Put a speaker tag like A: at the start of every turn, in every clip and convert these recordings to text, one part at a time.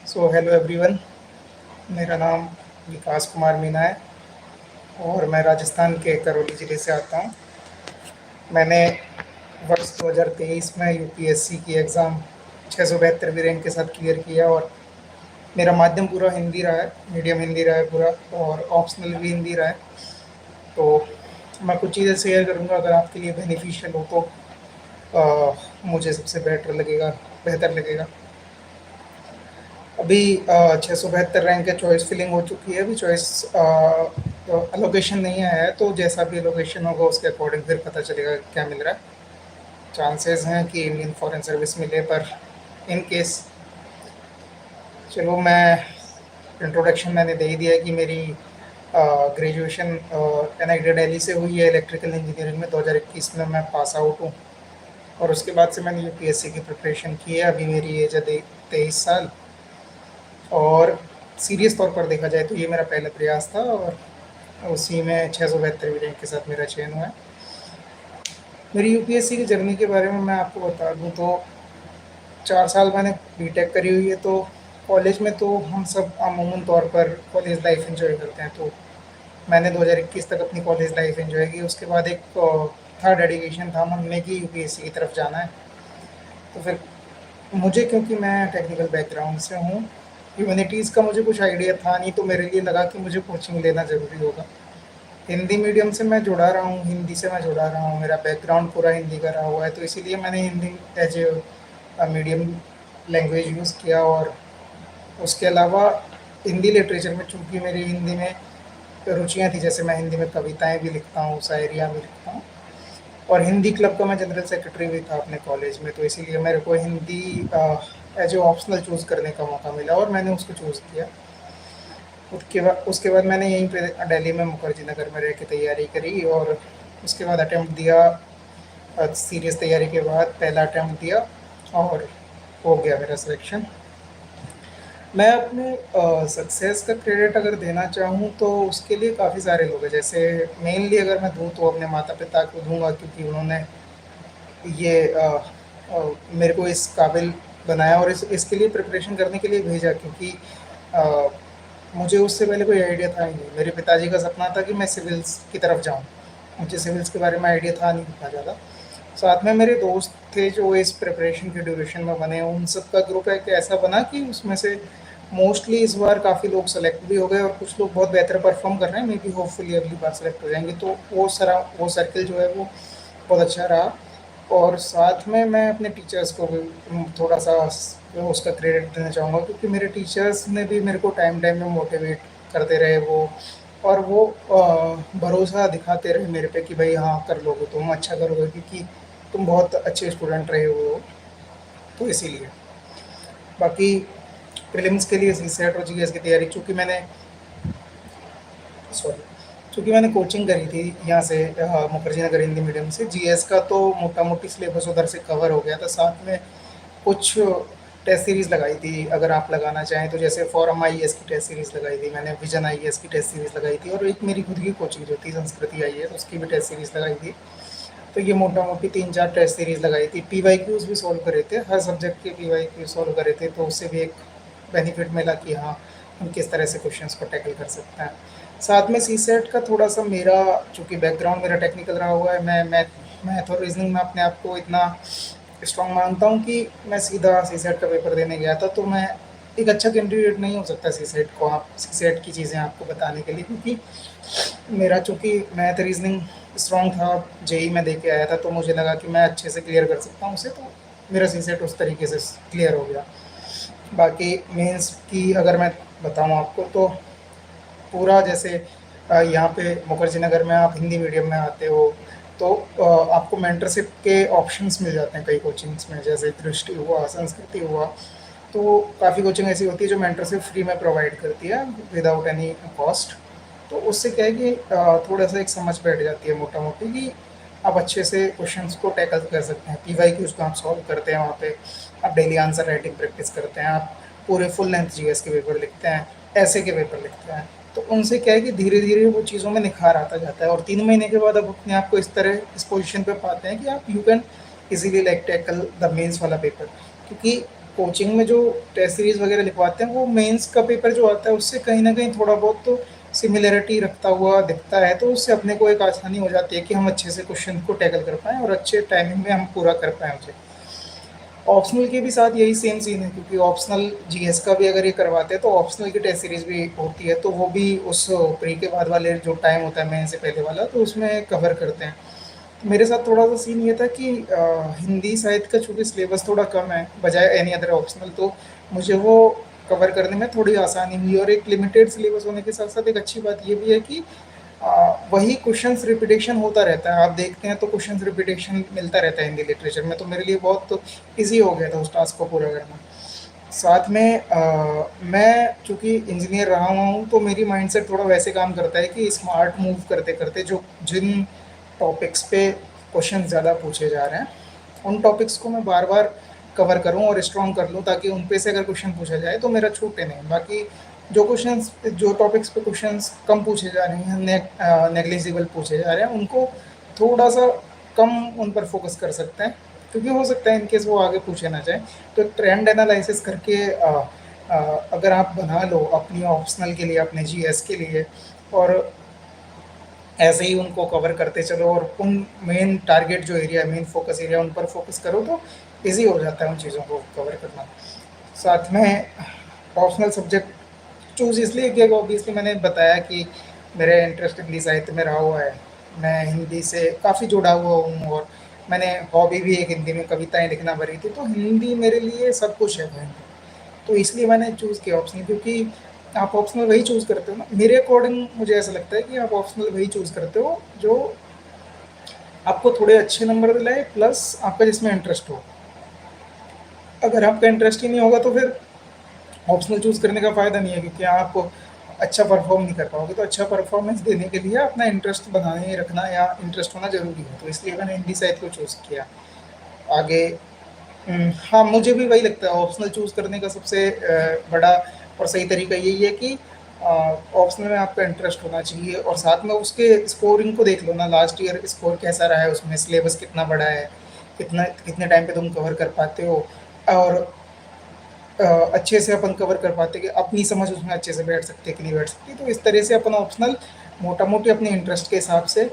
A: So hello everyone. मेरा नाम विकास कुमार मीना है और मैं राजस्थान के करौली ज़िले से आता हूँ। मैंने वर्ष 2023 में यूपीएससी की एग्ज़ाम 672वीं रैंक के साथ क्लियर किया और मेरा माध्यम पूरा हिंदी रहा है, मीडियम हिंदी रहा है पूरा, और ऑप्शनल भी हिंदी रहा है। तो मैं कुछ चीज़ें शेयर करूँगा, अगर आपके लिए बेनिफिशियल हो तो मुझे सबसे बेहतर लगेगा। अभी 672 रैंक है, चॉइस फिलिंग हो चुकी है। अभी चॉइस अलोकेशन नहीं आया है, तो जैसा भी अलोकेशन होगा उसके अकॉर्डिंग फिर पता चलेगा क्या मिल रहा है। चांसेस हैं कि इंडियन फॉरेन सर्विस मिले, पर इन केस चलो मैं इंट्रोडक्शन मैंने दे ही दिया है कि मेरी ग्रेजुएशन एनआईटी दिल्ली से हुई है इलेक्ट्रिकल इंजीनियरिंग में। 2021 में मैं पास आउट हूँ और उसके बाद से मैंने यूपीएससी की प्रिपरेशन की है। अभी मेरी एज है 23 साल और सीरियस तौर पर देखा जाए तो ये मेरा पहला प्रयास था और उसी में 672वीं रैंक के साथ मेरा चयन हुआ है। मेरी यूपीएससी की जर्नी के बारे में मैं आपको बता दूं तो 4 साल मैंने बीटेक करी हुई है। तो कॉलेज में तो हम सब अमूमन तौर पर कॉलेज लाइफ एंजॉय करते हैं। तो मैंने 2021 तक अपनी कॉलेज लाइफ एंजॉय की। उसके बाद एक था डेडिकेशन, था मन में कि यूपीएससी की तरफ जाना है। तो फिर मुझे, क्योंकि मैं टेक्निकल बैकग्राउंड से हूँ, ह्यूमैनिटीज़ का मुझे कुछ आइडिया था नहीं, तो मेरे लिए लगा कि मुझे कोचिंग लेना ज़रूरी होगा। हिंदी मीडियम से मैं जुड़ा रहा हूँ, हिंदी से मैं जुड़ा रहा हूँ, मेरा बैकग्राउंड पूरा हिंदी का रहा हुआ है, तो इसीलिए मैंने Hindi as a medium language use किया। और उसके अलावा हिंदी लिटरेचर में, चूँकि मेरी हिंदी में रुचियाँ थी, जैसे मैं हिंदी में कविताएँ भी लिखता हूँ, शायरियाँ भी लिखता हूँ, और हिंदी क्लब का मैं जनरल सेक्रेटरी भी था अपने कॉलेज में। तो इसीलिए मेरे को Hindi as a optional choose करने का मौका मिला और मैंने उसको चूज़ किया। उसके बाद मैंने यहीं पे दिल्ली में मुखर्जी नगर में रह के तैयारी करी और उसके बाद अटेम्प्ट दिया। सीरियस तैयारी के बाद पहला अटेम्प्ट दिया और हो गया मेरा सिलेक्शन। मैं अपने सक्सेस का क्रेडिट अगर देना चाहूँ तो उसके लिए काफ़ी सारे लोग हैं। जैसे मेनली अगर मैं दूँ तो अपने माता पिता को दूंगा, क्योंकि उन्होंने ये मेरे को इस काबिल बनाया और इसके लिए प्रिपरेशन करने के लिए भेजा, क्योंकि अ, मुझे उससे पहले कोई आइडिया था ही नहीं। मेरे पिताजी का सपना था कि मैं सिविल्स की तरफ जाऊँ, मुझे सिविल्स के बारे में आइडिया था नहीं इतना ज़्यादा। साथ में मेरे दोस्त थे जो इस प्रिपरेशन के ड्यूरेशन में बने, उन सब का ग्रुप एक ऐसा बना कि उसमें से मोस्टली इस बार काफ़ी लोग सेलेक्ट भी हो गए और कुछ लोग बहुत बेहतर परफॉर्म कर रहे हैं। मे बी होपफुली अगली बार सेलेक्ट हो जाएंगे। तो वो सर्किल जो है वो बहुत अच्छा रहा। और साथ में मैं अपने टीचर्स को भी थोड़ा सा उसका क्रेडिट देना चाहूँगा, क्योंकि मेरे टीचर्स ने भी मेरे को टाइम टाइम में मोटिवेट करते रहे वो, और वो भरोसा दिखाते रहे मेरे पे कि भाई हाँ कर लोगे, तुम अच्छा करोगे, क्योंकि तुम बहुत अच्छे स्टूडेंट रहे हो। तो इसीलिए बाकी प्रीलिम्स के लिए सी सेट और जीएस की तैयारी, चूँकि मैंने कोचिंग करी थी यहाँ से मुखर्जी नगर हिंदी मीडियम से, जीएस का तो मोटा मोटी सिलेबस उधर से कवर हो गया था। साथ में कुछ टेस्ट सीरीज़ लगाई थी, अगर आप लगाना चाहें तो। जैसे फॉरम आईएएस की टेस्ट सीरीज़ लगाई थी मैंने, विजन आईएएस की टेस्ट सीरीज़ लगाई थी, और एक मेरी खुद की कोचिंग जो थी संस्कृति आईएएस, उसकी भी टेस्ट सीरीज़ लगाई थी। तो ये मोटा मोटी 3-4 टेस्ट सीरीज़ लगाई थी। पीवाईक्यूज़ भी सॉल्व करे थे, हर सब्जेक्ट के पीवाईक्यू सॉल्व करे थे, तो उससे भी एक बेनिफिट मिला कि हाँ हम किस तरह से क्वेश्चंस को टैकल कर सकते हैं। साथ में सी सेट का थोड़ा सा मेरा, चूँकि बैकग्राउंड मेरा टेक्निकल रहा हुआ है, मैं मैथ और रीजनिंग में अपने आप को इतना स्ट्रॉन्ग मानता हूँ कि मैं सीधा सी सेट का पेपर देने गया था। तो मैं एक अच्छा कैंडिडेट नहीं हो सकता सी सेट को, आप सी सेट की चीज़ें आपको बताने के लिए, क्योंकि मेरा चूँकि मैथ रीजनिंग स्ट्रॉन्ग था, जेई में दे के आया था, तो मुझे लगा कि मैं अच्छे से क्लियर कर सकता हूँ उसे। तो मेरा सी सेट उस तरीके से क्लियर हो गया। बाकी मेंस की अगर मैं बताऊँ आपको तो पूरा जैसे यहाँ पे मुखर्जी नगर में आप हिंदी मीडियम में आते हो तो आपको मेंटरशिप के ऑप्शंस मिल जाते हैं कई कोचिंग्स में, जैसे दृष्टि हुआ, संस्कृति हुआ। तो काफ़ी कोचिंग ऐसी होती है जो मेंटरशिप फ्री में प्रोवाइड करती है विदाउट एनी कॉस्ट। तो उससे क्या है कि थोड़ा सा एक समझ बैठ जाती है मोटा मोटी कि आप अच्छे से क्वेश्चंस को टैकल कर सकते हैं। पीवाई की उसको आप सॉल्व करते हैं वहाँ पे, आप डेली आंसर राइटिंग प्रैक्टिस करते हैं, आप पूरे फुल लेंथ जीएस के पेपर लिखते हैं, ऐसे के पेपर लिखते हैं। तो उनसे क्या है कि धीरे धीरे वो चीज़ों में निखार आता जाता है और 3 महीने के बाद आप अपने आप को इस पोजीशन पे पाते हैं कि आप you can easily like tackle the mains वाला पेपर। क्योंकि कोचिंग में जो टेस्ट सीरीज़ वगैरह लिखवाते हैं वो मेंस का पेपर जो आता है उससे कहीं न कहीं थोड़ा बहुत तो सिमिलैरिटी रखता हुआ दिखता है, तो उससे अपने को एक आसानी हो जाती है कि हम अच्छे से क्वेश्चन को टैकल कर पाएँ और अच्छे टाइमिंग में हम पूरा कर पाएँ उसे। ऑप्शनल के भी साथ यही सेम सीन है, क्योंकि ऑप्शनल जीएस का भी अगर ये करवाते हैं तो ऑप्शनल की टेस्ट सीरीज़ भी होती है, तो वो भी उस प्री के बाद वाले जो टाइम होता है मेन से पहले वाला, तो उसमें कवर करते हैं। तो मेरे साथ थोड़ा सा सीन ये था कि हिंदी साहित्य का चूँकि सिलेबस थोड़ा कम है बजाय एनी अदर ऑप्शनल, तो मुझे वो कवर करने में थोड़ी आसानी हुई, और एक लिमिटेड सिलेबस होने के साथ साथ एक अच्छी बात ये भी है कि वही क्वेश्चंस रिपीटेशन होता रहता है। आप देखते हैं तो क्वेश्चंस रिपीटेशन मिलता रहता है हिंदी लिटरेचर में, तो मेरे लिए बहुत ईज़ी हो गया था उस टास्क को पूरा करना। साथ में मैं चूँकि इंजीनियर रहा हुआ हूँ, तो मेरी माइंडसेट थोड़ा वैसे काम करता है कि स्मार्ट मूव करते-करते जो जिन टॉपिक्स पे क्वेश्चन ज़्यादा पूछे जा रहे हैं, उन टॉपिक्स को मैं बार-बार कवर करूँ और स्ट्रॉन्ग कर लूँ, ताकि उन पे से अगर क्वेश्चन पूछा जाए तो मेरा छूटे नहीं। बाकी जो टॉपिक्स पे क्वेश्चंस कम पूछे जा रहे हैं, नेग्लिजिबल पूछे जा रहे हैं, उनको थोड़ा-सा कम उन पर फ़ोकस कर सकते हैं, क्योंकि हो सकता है इन केस वो आगे पूछे ना जाएँ। तो ट्रेंड एनालिसिस करके अगर आप बना लो अपनी ऑप्शनल के लिए, अपने जीएस के लिए, और ऐसे ही उनको कवर करते चलो, और उन मेन टारगेट जो एरिया है, मेन फोकस एरिया, उन पर फोकस करो, तो ईज़ी हो जाता है उन चीज़ों को कवर करना। साथ में ऑप्शनल सब्जेक्ट चूज़ इसलिए किया कि ऑब्वियसली मैंने बताया कि मेरा इंटरेस्ट हिंदी साहित्य में रहा हुआ है। मैं हिंदी से काफ़ी जुड़ा हुआ हूँ, और मैंने हॉबी भी एक हिंदी में कविताएँ लिखना भरी थी, तो हिंदी मेरे लिए सब कुछ है भाई। तो इसलिए मैंने चूज़ किया ऑप्शनल, क्योंकि आप ऑप्शनल वही चूज़ करते हो ना, मेरे अकॉर्डिंग मुझे ऐसा लगता है कि आप ऑप्शनल वही चूज़ करते हो जो आपको थोड़े अच्छे नंबर दिलाए, प्लस आपका जिसमें इंटरेस्ट हो। अगर आपका इंटरेस्ट ही नहीं होगा तो फिर ऑप्शनल चूज़ करने का फ़ायदा नहीं है, क्योंकि आप अच्छा परफॉर्म नहीं कर पाओगे। तो अच्छा परफॉर्मेंस देने के लिए अपना इंटरेस्ट बनाए रखना या इंटरेस्ट होना ज़रूरी है, तो इसलिए मैंने हिंदी साहित्य को चूज़ किया। आगे हाँ, मुझे भी वही लगता है, ऑप्शनल चूज़ करने का सबसे बड़ा और सही तरीका यही है कि ऑप्शनल में आपका इंटरेस्ट होना चाहिए, और साथ में उसके स्कोरिंग को देख लो ना, लास्ट ईयर स्कोर कैसा रहा है, उसमें सिलेबस कितना बड़ा है, कितने टाइम पे तुम कवर कर पाते हो, और अच्छे से अपन कवर कर पाते, कि अपनी समझ उसमें अच्छे से बैठ सकती है कि नहीं बैठ सकती। तो इस तरह से अपन ऑप्शनल मोटा-मोटी अपने इंटरेस्ट के हिसाब से,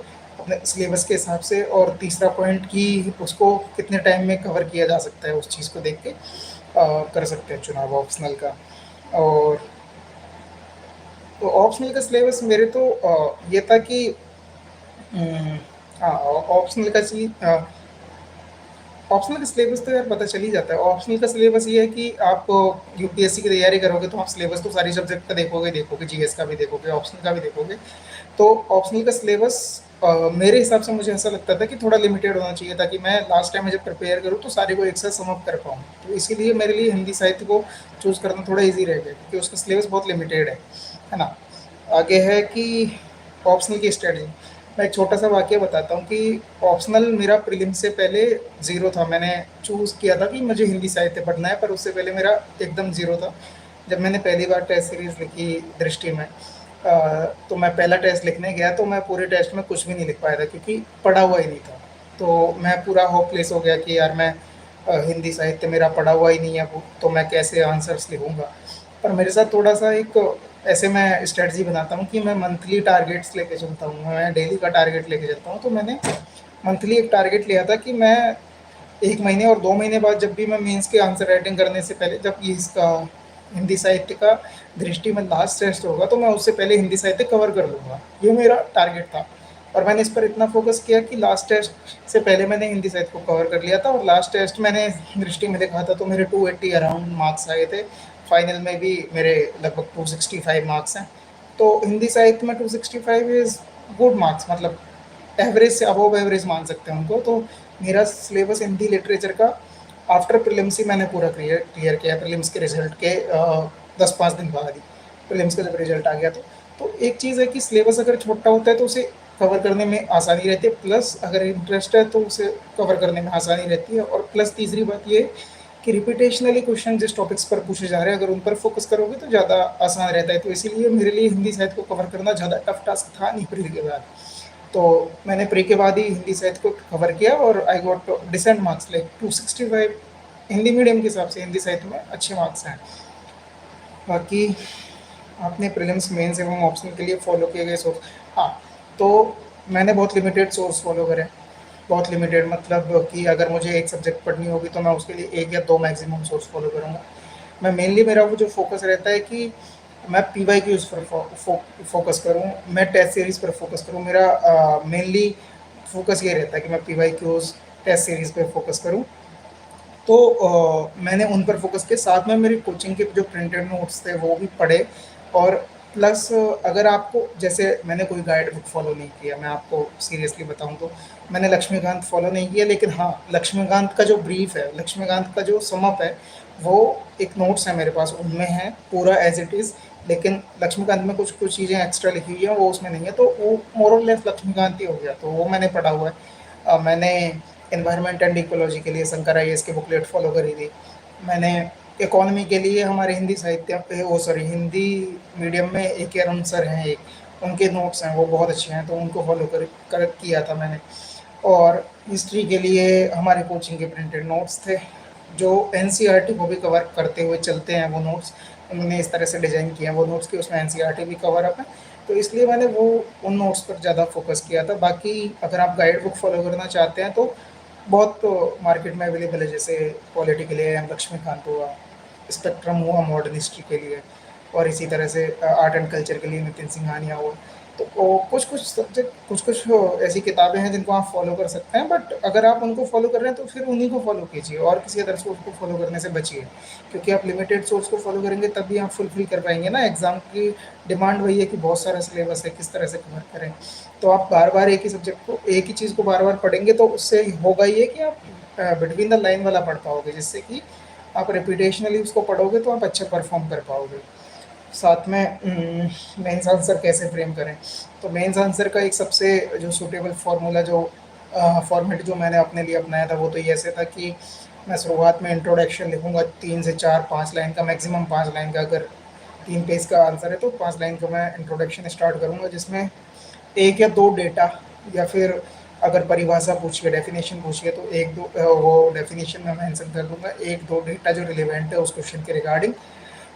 A: अपने सिलेबस के हिसाब से, और तीसरा पॉइंट कि उसको कितने टाइम में कवर किया जा सकता है, उस चीज़ को देख के कर सकते हैं चुनाव ऑप्शनल का। और तो ऑप्शनल का सिलेबस मेरे तो ये था कि उम, हाँ, ऑप्शनल का ऑप्शनल का सिलेबस तो यार पता चल ही जाता है। ऑप्शनल का सिलेबस ये है कि आप यूपीएससी की तैयारी करोगे तो आप सिलेबस तो सारी सब्जेक्ट का देखोगे देखोगे, जीएस का भी देखोगे, ऑप्शनल का भी देखोगे। तो ऑप्शनल का सिलेबस मेरे हिसाब से मुझे ऐसा लगता था कि थोड़ा लिमिटेड होना चाहिए, ताकि मैं लास्ट टाइम में जब प्रिपेयर करूँ तो सारे को एक साथ सम अप कर पाऊँ। तो इसीलिए मेरे लिए हिंदी साहित्य को चूज़ करना थोड़ा ईज़ी रह गया, क्योंकि उसका सिलेबस बहुत लिमिटेड है ना? आगे है कि ऑप्शनल की स्ट्रेटजी। मैं एक छोटा-सा वाक़या बताता हूँ कि ऑप्शनल मेरा प्रीलिम्स से पहले ज़ीरो था। मैंने चूज़ किया था कि मुझे हिंदी साहित्य पढ़ना है, पर उससे पहले मेरा एकदम ज़ीरो था। जब मैंने पहली बार टेस्ट सीरीज़ लिखी दृष्टि में, तो मैं पहला टेस्ट लिखने गया तो मैं पूरे टेस्ट में कुछ भी नहीं लिख पाया था, क्योंकि पढ़ा हुआ ही नहीं था। तो मैं पूरा होपलेस हो गया कि यार मैं हिंदी साहित्य मेरा पढ़ा हुआ ही नहीं है, वो तो मैं कैसे आंसर्स लिखूँगा। पर मेरे साथ थोड़ा-सा एक ऐसे मैं स्ट्रैटेजी बनाता हूँ कि मैं मंथली टारगेट्स लेके चलता हूँ, मैं डेली का टारगेट लेके चलता हूँ। तो मैंने मंथली एक टारगेट लिया था कि मैं 1 महीने और 2 महीने बाद, जब भी मैं मेंस के आंसर राइटिंग करने से पहले, जब ये इसका हिंदी साहित्य का दृष्टि में लास्ट टेस्ट होगा, तो मैं उससे पहले हिंदी साहित्य कवर कर लूँगा। ये मेरा टारगेट था, और मैंने इस पर इतना फ़ोकस किया कि लास्ट टेस्ट से पहले मैंने हिंदी साहित्य को कवर कर लिया था, और लास्ट टेस्ट मैंने दृष्टि में देखा था तो मेरे 280 अराउंड मार्क्स आए थे। फाइनल में भी मेरे लगभग 265 मार्क्स हैं। तो हिंदी साहित्य में 265 इज़ गुड मार्क्स, मतलब एवरेज से अबव एवरेज मान सकते हैं उनको। तो मेरा सिलेबस हिंदी लिटरेचर का आफ्टर प्रीलिम्स ही मैंने पूरा क्लियर किया, प्रीलिम्स के रिजल्ट के 10-5 दिन बाद ही, प्रीलिम्स का जब रिजल्ट आ गया तो एक चीज़ है कि सिलेबस अगर छोटा होता है तो उसे कवर करने में आसानी रहती है, प्लस अगर इंटरेस्ट है तो उसे कवर करने में आसानी रहती है, और प्लस तीसरी बात ये कि रिपीटेशनली क्वेश्चन जिस टॉपिक्स पर पूछे जा रहे हैं, अगर उन पर फोकस करोगे तो ज़्यादा आसान रहता है। तो इसीलिए मेरे लिए हिंदी साहित्य को कवर करना ज़्यादा टफ टास्क था नहीं प्री के बाद। तो मैंने प्री के बाद ही हिंदी साहित्य को कवर किया, और I got decent marks like 265 Hindi medium के हिसाब से हिंदी साहित्य में अच्छे मार्क्स हैं। बाकी आपने प्रीलिम्स मेंस एवं ऑप्शनल के लिए फॉलो किए गए सोर्स, हाँ, तो मैंने बहुत लिमिटेड सोर्स फॉलो करे। बहुत लिमिटेड मतलब कि अगर मुझे एक सब्जेक्ट पढ़नी होगी तो मैं उसके लिए एक या दो मैक्सिमम सोर्स फॉलो करूँगा। मैं मेनली मेरा वो जो फोकस रहता है कि मैं पी वाई क्यूज़ पर फोकस करूँ, मैं टेस्ट सीरीज़ पर फोकस करूँ। मेरा मेनली फोकस ये रहता है कि मैं P Y Qs test series पे फोकस करूँ। तो मैंने उन पर फ़ोकस किया, साथ में मेरी कोचिंग के जो प्रिंटेड नोट्स थे वो भी पढ़े। और प्लस अगर आपको जैसे मैंने कोई गाइड बुक फ़ॉलो नहीं किया, मैं आपको सीरियसली बताऊँ तो मैंने लक्ष्मीकांत फ़ॉलो नहीं किया, लेकिन हाँ, लक्ष्मीकांत का जो ब्रीफ़ है, लक्ष्मीकांत का जो सम अप है, वो एक नोट्स है मेरे पास, उनमें है पूरा एज़ इट इज़। लेकिन लक्ष्मीकांत में कुछ चीज़ें एक्स्ट्रा लिखी हुई हैं, वो उसमें नहीं है, तो वो मोर और लेस लक्ष्मीकांत ही हो गया, तो वो मैंने पढ़ा हुआ है। मैंने एनवायरनमेंट एंड इकोलॉजी के लिए शंकर आईएएस की बुकलेट फॉलो करी थी। मैंने इकोनॉमी के लिए हमारे हिंदी साहित्य पे वो सॉरी हिंदी मीडियम में ए के अरुण सर हैं एक, उनके नोट्स हैं वो बहुत अच्छे हैं, तो उनको फॉलो कर किया था मैंने। और हिस्ट्री के लिए हमारे कोचिंग के प्रिंटेड नोट्स थे, जो एनसीईआरटी को भी कवर करते हुए चलते हैं वो नोट्स। उन्होंने इस तरह से डिज़ाइन किए हैं वो नोट्स कि उसमें एनसीईआरटी भी कवर अप है, तो इसलिए मैंने वो उन नोट्स पर ज़्यादा फोकस किया था। बाकी अगर आप गाइड बुक फॉलो करना चाहते हैं तो बहुत मार्केट में अवेलेबल है, जैसे पॉलिटी के लिए एम लक्ष्मीकांत हुआ, स्पेक्ट्रम हुआ मॉडर्न हिस्ट्री के लिए, और इसी तरह से आर्ट एंड कल्चर के लिए नितिन सिंघानिया हुआ। तो कुछ कुछ सब्जेक्ट कुछ कुछ ऐसी किताबें हैं जिनको आप फॉलो कर सकते हैं, बट अगर आप उनको फॉलो कर रहे हैं तो फिर उन्हीं को फॉलो कीजिए और किसी अदर सोर्स को फॉलो करने से बचिए, क्योंकि आप लिमिटेड सोर्स को फॉलो करेंगे तभी आप फुलफिल कर पाएंगे ना। एग्जाम की डिमांड वही है कि बहुत सारा सिलेबस है, किस तरह से कवर करें। तो आप बार बार एक ही सब्जेक्ट को एक ही चीज़ को बार बार पढ़ेंगे तो उससे होगा ये कि आप बिटवीन द लाइन वाला पढ़ पाओगे, जिससे कि आप रेपिटेशनली उसको पढ़ोगे तो आप अच्छा परफॉर्म कर पाओगे। साथ में मेंस आंसर कैसे फ्रेम करें, तो मेंस आंसर का एक सबसे जो सूटेबल फार्मूला जो फॉर्मेट जो मैंने अपने लिए अपनाया था वो तो ये ऐसे था कि मैं शुरुआत में इंट्रोडक्शन लिखूंगा 3 से 4 5 लाइन का, मैक्सिमम 5 लाइन का। अगर 3 पेज का आंसर है तो 5 लाइन का मैं इंट्रोडक्शन स्टार्ट करूंगा, जिसमें एक या दो डेटा, या फिर अगर परिभाषा पूछिए डेफिनेशन पूछिए तो एक दो वो डेफिनेशन में मेंशन कर दूंगा, एक दो डेटा जो रिलेवेंट है उस क्वेश्चन के रिगार्डिंग।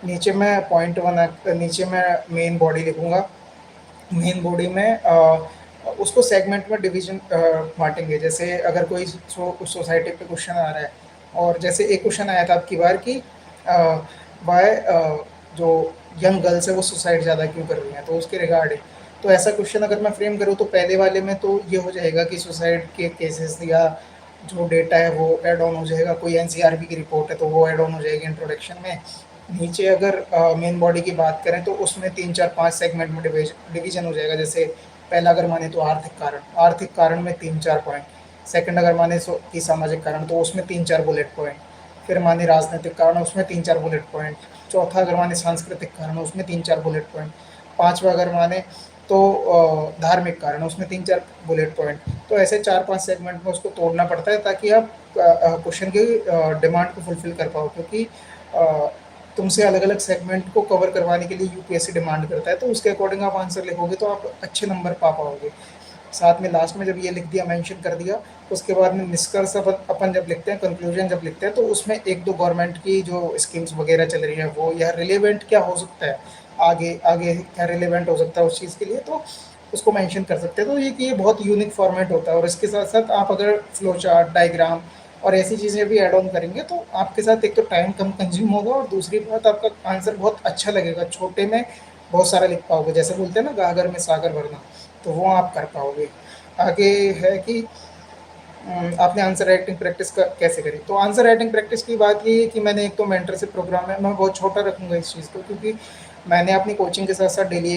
A: नीचे मैं पॉइंट वन, नीचे मैं मेन बॉडी लिखूंगा। मेन बॉडी में उसको सेगमेंट में डिवीजन बांटेंगे। जैसे अगर कोई सोसाइटी पे क्वेश्चन आ रहा है, और जैसे एक क्वेश्चन आया था आपकी बार कि वाई जो यंग गर्ल्स है वो सुसाइड ज़्यादा क्यों कर रही हैं, तो उसके रिगार्डिंग। तो ऐसा क्वेश्चन अगर मैं फ्रेम करूँ तो पहले वाले में तो ये हो जाएगा कि सुसाइड के केसेस या जो डेटा है वो ऐड ऑन हो जाएगा, कोई एनसीआरबी की रिपोर्ट है तो वो ऐड ऑन हो जाएगी इंट्रोडक्शन में। नीचे अगर मेन बॉडी की बात करें तो उसमें 3 4 5 सेगमेंट में डिवीजन हो जाएगा। जैसे पहला अगर माने तो आर्थिक कारण में 3 4 पॉइंट। सेकंड अगर माने कि सामाजिक कारण तो उसमें 3 4 बुलेट पॉइंट। फिर माने राजनीतिक कारण उसमें 3 4 बुलेट पॉइंट। चौथा अगर माने सांस्कृतिक कारण उसमें 3 4 बुलेट पॉइंट। पांचवा अगर माने तो धार्मिक कारण उसमें 3 4 बुलेट पॉइंट। तो ऐसे 4 5 सेगमेंट में उसको तोड़ना पड़ता है ताकि आप क्वेश्चन की डिमांड को फुलफिल कर पाओ, क्योंकि तुमसे अलग अलग सेगमेंट को कवर करवाने के लिए यूपीएससी डिमांड करता है, तो उसके अकॉर्डिंग आप आंसर लिखोगे तो आप अच्छे नंबर पा पाओगे। साथ में लास्ट में जब ये लिख दिया, मेंशन कर दिया, उसके बाद में निष्कर्ष अपन जब लिखते हैं, कंक्लूजन जब लिखते हैं, तो उसमें एक दो गवर्नमेंट की जो स्कीम्स वगैरह चल रही है वो, या रिलेवेंट क्या हो सकता है, आगे आगे क्या रिलेवेंट हो सकता है उस चीज़ के लिए, तो उसको मेंशन कर सकते हैं। तो ये बहुत यूनिक फॉर्मेट होता है। और इसके साथ साथ आप अगर फ्लो चार्ट, डायग्राम और ऐसी चीज़ें भी ऐड ऑन करेंगे तो आपके साथ एक तो टाइम कम कंज्यूम होगा, और दूसरी बात आपका आंसर बहुत अच्छा लगेगा, छोटे में बहुत सारा लिख पाओगे। जैसे बोलते हैं ना, गागर में सागर भरना, तो वो आप कर पाओगे। आगे है कि आपने आंसर राइटिंग प्रैक्टिस कैसे करी, तो आंसर राइटिंग प्रैक्टिस की बात ये है कि मैंने एक तो मेंटरशिप प्रोग्राम है, मैं बहुत छोटा रखूँगा इस चीज़ को, क्योंकि मैंने अपनी कोचिंग के साथ साथ डेली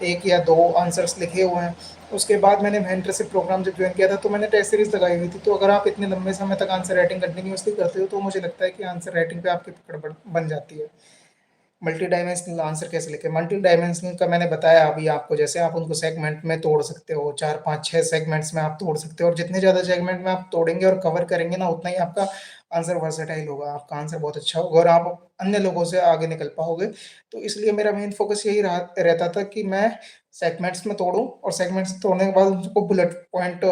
A: एक या दो आंसर्स लिखे हुए हैं। उसके बाद मैंने मेंटरशिप प्रोग्राम जब ज्वाइन किया था तो मैंने टेस्ट सीरीज लगाई हुई थी। तो अगर आप इतने लंबे समय तक आंसर राइटिंग कंटिन्यूसली करते हो तो मुझे लगता है कि आंसर राइटिंग पे आपकी पकड़ बन जाती है। मल्टी डायमेंशनल आंसर कैसे लिखें, मल्टी डायमेंशनल का मैंने बताया अभी आपको। जैसे आप उनको सेगमेंट में तोड़ सकते हो, 4 5 6 सेगमेंट्स में आप तोड़ सकते हो, और जितने ज़्यादा सेगमेंट में आप तोड़ेंगे और कवर करेंगे ना, उतना ही आपका आंसर वर्सेटाइल होगा, आपका आंसर बहुत अच्छा होगा और आप अन्य लोगों से आगे निकल पाओगे। तो इसलिए मेरा मेन फोकस यही रहता था कि मैं सेगमेंट्स में तोड़ूं, और सेगमेंट्स तोड़ने के बाद उनको बुलेट पॉइंट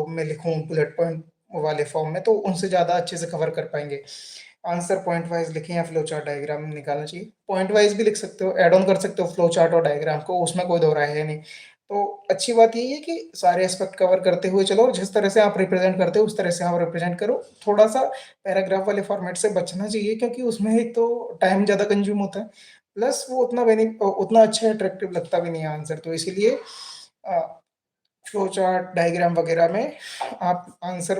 A: में लिखूं, बुलेट पॉइंट वाले फॉर्म में, तो उनसे ज़्यादा अच्छे से कवर कर पाएँगे। आंसर पॉइंट वाइज़ लिखें या फ्लो चार्ट डायग्राम निकालना चाहिए। पॉइंट वाइज़ भी लिख सकते हो, ऐड ऑन कर सकते हो फ्लो चार्ट और डायग्राम को, उसमें कोई दो राय है नहीं। तो अच्छी बात यही है कि सारे एस्पेक्ट कवर करते हुए चलो, और जिस तरह से आप रिप्रेज़ेंट करते हो, उस तरह से आप रिप्रेज़ेंट करो। थोड़ा-सा पैराग्राफ वाले फॉर्मेट से बचना चाहिए, क्योंकि उसमें एक तो टाइम ज़्यादा कंज़्यूम होता है, प्लस वो उतना अच्छा अट्रैक्टिव लगता भी नहीं है आंसर, तो इसीलिए अ, फ्लो चार्ट, डायग्राम वगैरह में आप आंसर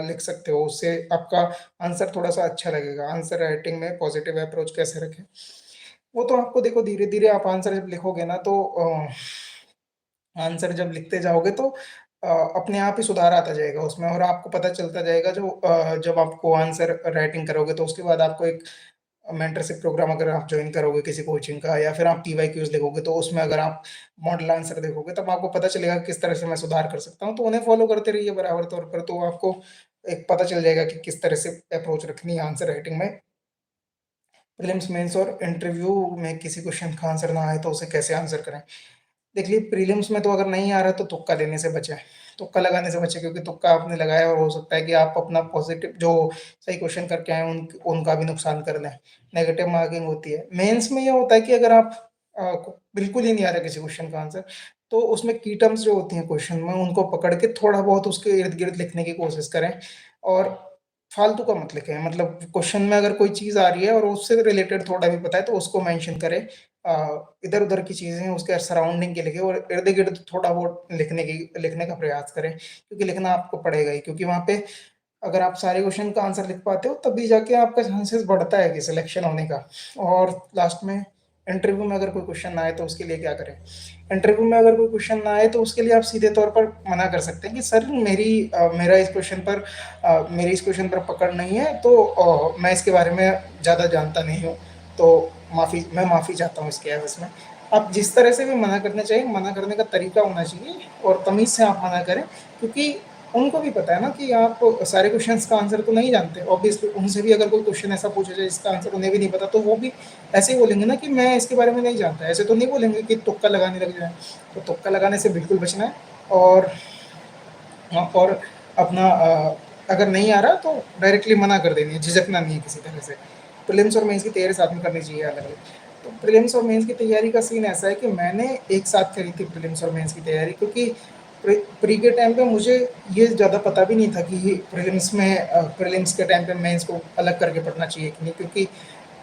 A: लिख सकते हो, उससे आपका आंसर थोड़ा-सा अच्छा लगेगा। आंसर राइटिंग में पॉजिटिव अप्रोच कैसे रखें, वो तो आपको देखो धीरे-धीरे आप आंसर जब लिखोगे ना, तो आंसर जब लिखते जाओगे तो अपने आप ही सुधार आता जाएगा उसमें, और आपको पता चलता जाएगा जब आपको आंसर राइटिंग करोगे, तो उसके बाद आपको एक मेंटरशिप प्रोग्राम अगर आप जॉइन करोगे किसी कोचिंग का, या फिर आप पीवाईक्यूज़ लिखोगे, तो उसमें अगर आप मॉडल आंसर देखोगे, तब आपको पता चलेगा कि किस तरह से मैं सुधार कर सकता हूँ। तो उन्हें फॉलो करते रहिए बराबर तौर पर, तो आपको एक पता चल जाएगा कि किस तरह से अप्रोच रखनी है आंसर राइटिंग में। प्रीलिम्स, मेंस और इंटरव्यू में किसी क्वेश्चन का आंसर ना आए तो उसे कैसे आंसर करें? देखिए, प्रीलिम्स में तो अगर नहीं आ रहा तो तुक्का लेने से बचें, तुक्का लगाने से बचें, क्योंकि तुक्का आपने लगाया और हो सकता है कि आप अपना पॉज़िटिव जो सही क्वेश्चन करके आए हैं उनका भी नुकसान कर दें, नेगेटिव मार्किंग होती है। मेंस में ये होता है कि अगर आप को बिल्कुल ही नहीं आ रहा किसी क्वेश्चन का आंसर, तो उसमें की टर्म्स जो होती हैं क्वेश्चन में, उनको पकड़ के थोड़ा बहुत उसके इर्द-गिर्द लिखने की कोशिश करें, और फालतू का मत लिखें। मतलब क्वेश्चन में अगर कोई चीज़ आ रही है और उससे रिलेटेड थोड़ा भी पता है, तो उसको मेंशन करें। इधर-उधर की चीज़ें उसके सराउंडिंग की लिखें, और इर्द-गिर्द थोड़ा बहुत लिखने का प्रयास करें, क्योंकि लिखना आपको पड़ेगा ही, क्योंकि वहाँ पे अगर आप सारे क्वेश्चन का आंसर लिख पाते हो, तभी जाके आपका चांसेस बढ़ता है कि सिलेक्शन होने का। और लास्ट में, इंटरव्यू में अगर कोई क्वेश्चन ना आए तो उसके लिए क्या करें? इंटरव्यू में अगर कोई क्वेश्चन ना आए तो उसके लिए आप सीधे तौर पर मना कर सकते हैं कि सर, मेरी इस क्वेश्चन पर पकड़ नहीं है, तो मैं इसके बारे में ज़्यादा जानता नहीं हूँ, तो मैं माफ़ी चाहता हूँ इसके एवज़ में। आप जिस तरह से भी मना करना चाहिए, मना करने का तरीका होना चाहिए, और तमीज़ से आप मना करें, क्योंकि उनको भी पता है ना कि आप सारे क्वेश्चन्स का आंसर तो नहीं जानते। ऑब्वियसली उनसे भी अगर कोई क्वेश्चन ऐसा पूछा जाए जिसका आंसर उन्हें भी नहीं पता, तो वो भी ऐसे ही बोलेंगे ना कि मैं इसके बारे में नहीं जानता। ऐसे तो नहीं बोलेंगे कि तुक्का लगाने लग जाएँ। तो तुक्का लगाने से बिल्कुल बचना है, और और अपना अगर नहीं आ रहा तो डायरेक्टली मना कर देनी है, झिझकना नहीं है किसी तरह से। प्रीलिम्स और मेंस की तैयारी साथ में करनी चाहिए अलग-अलग। तो प्रीलिम्स और मेंस की तैयारी का सीन ऐसा है कि मैंने एक साथ करी थी प्रीलिम्स और मेंस की तैयारी, क्योंकि प्री के टाइम पे मुझे ये ज़्यादा पता भी नहीं था कि प्रीलिम्स के टाइम पे मेंस को अलग करके पढ़ना चाहिए कि नहीं, क्योंकि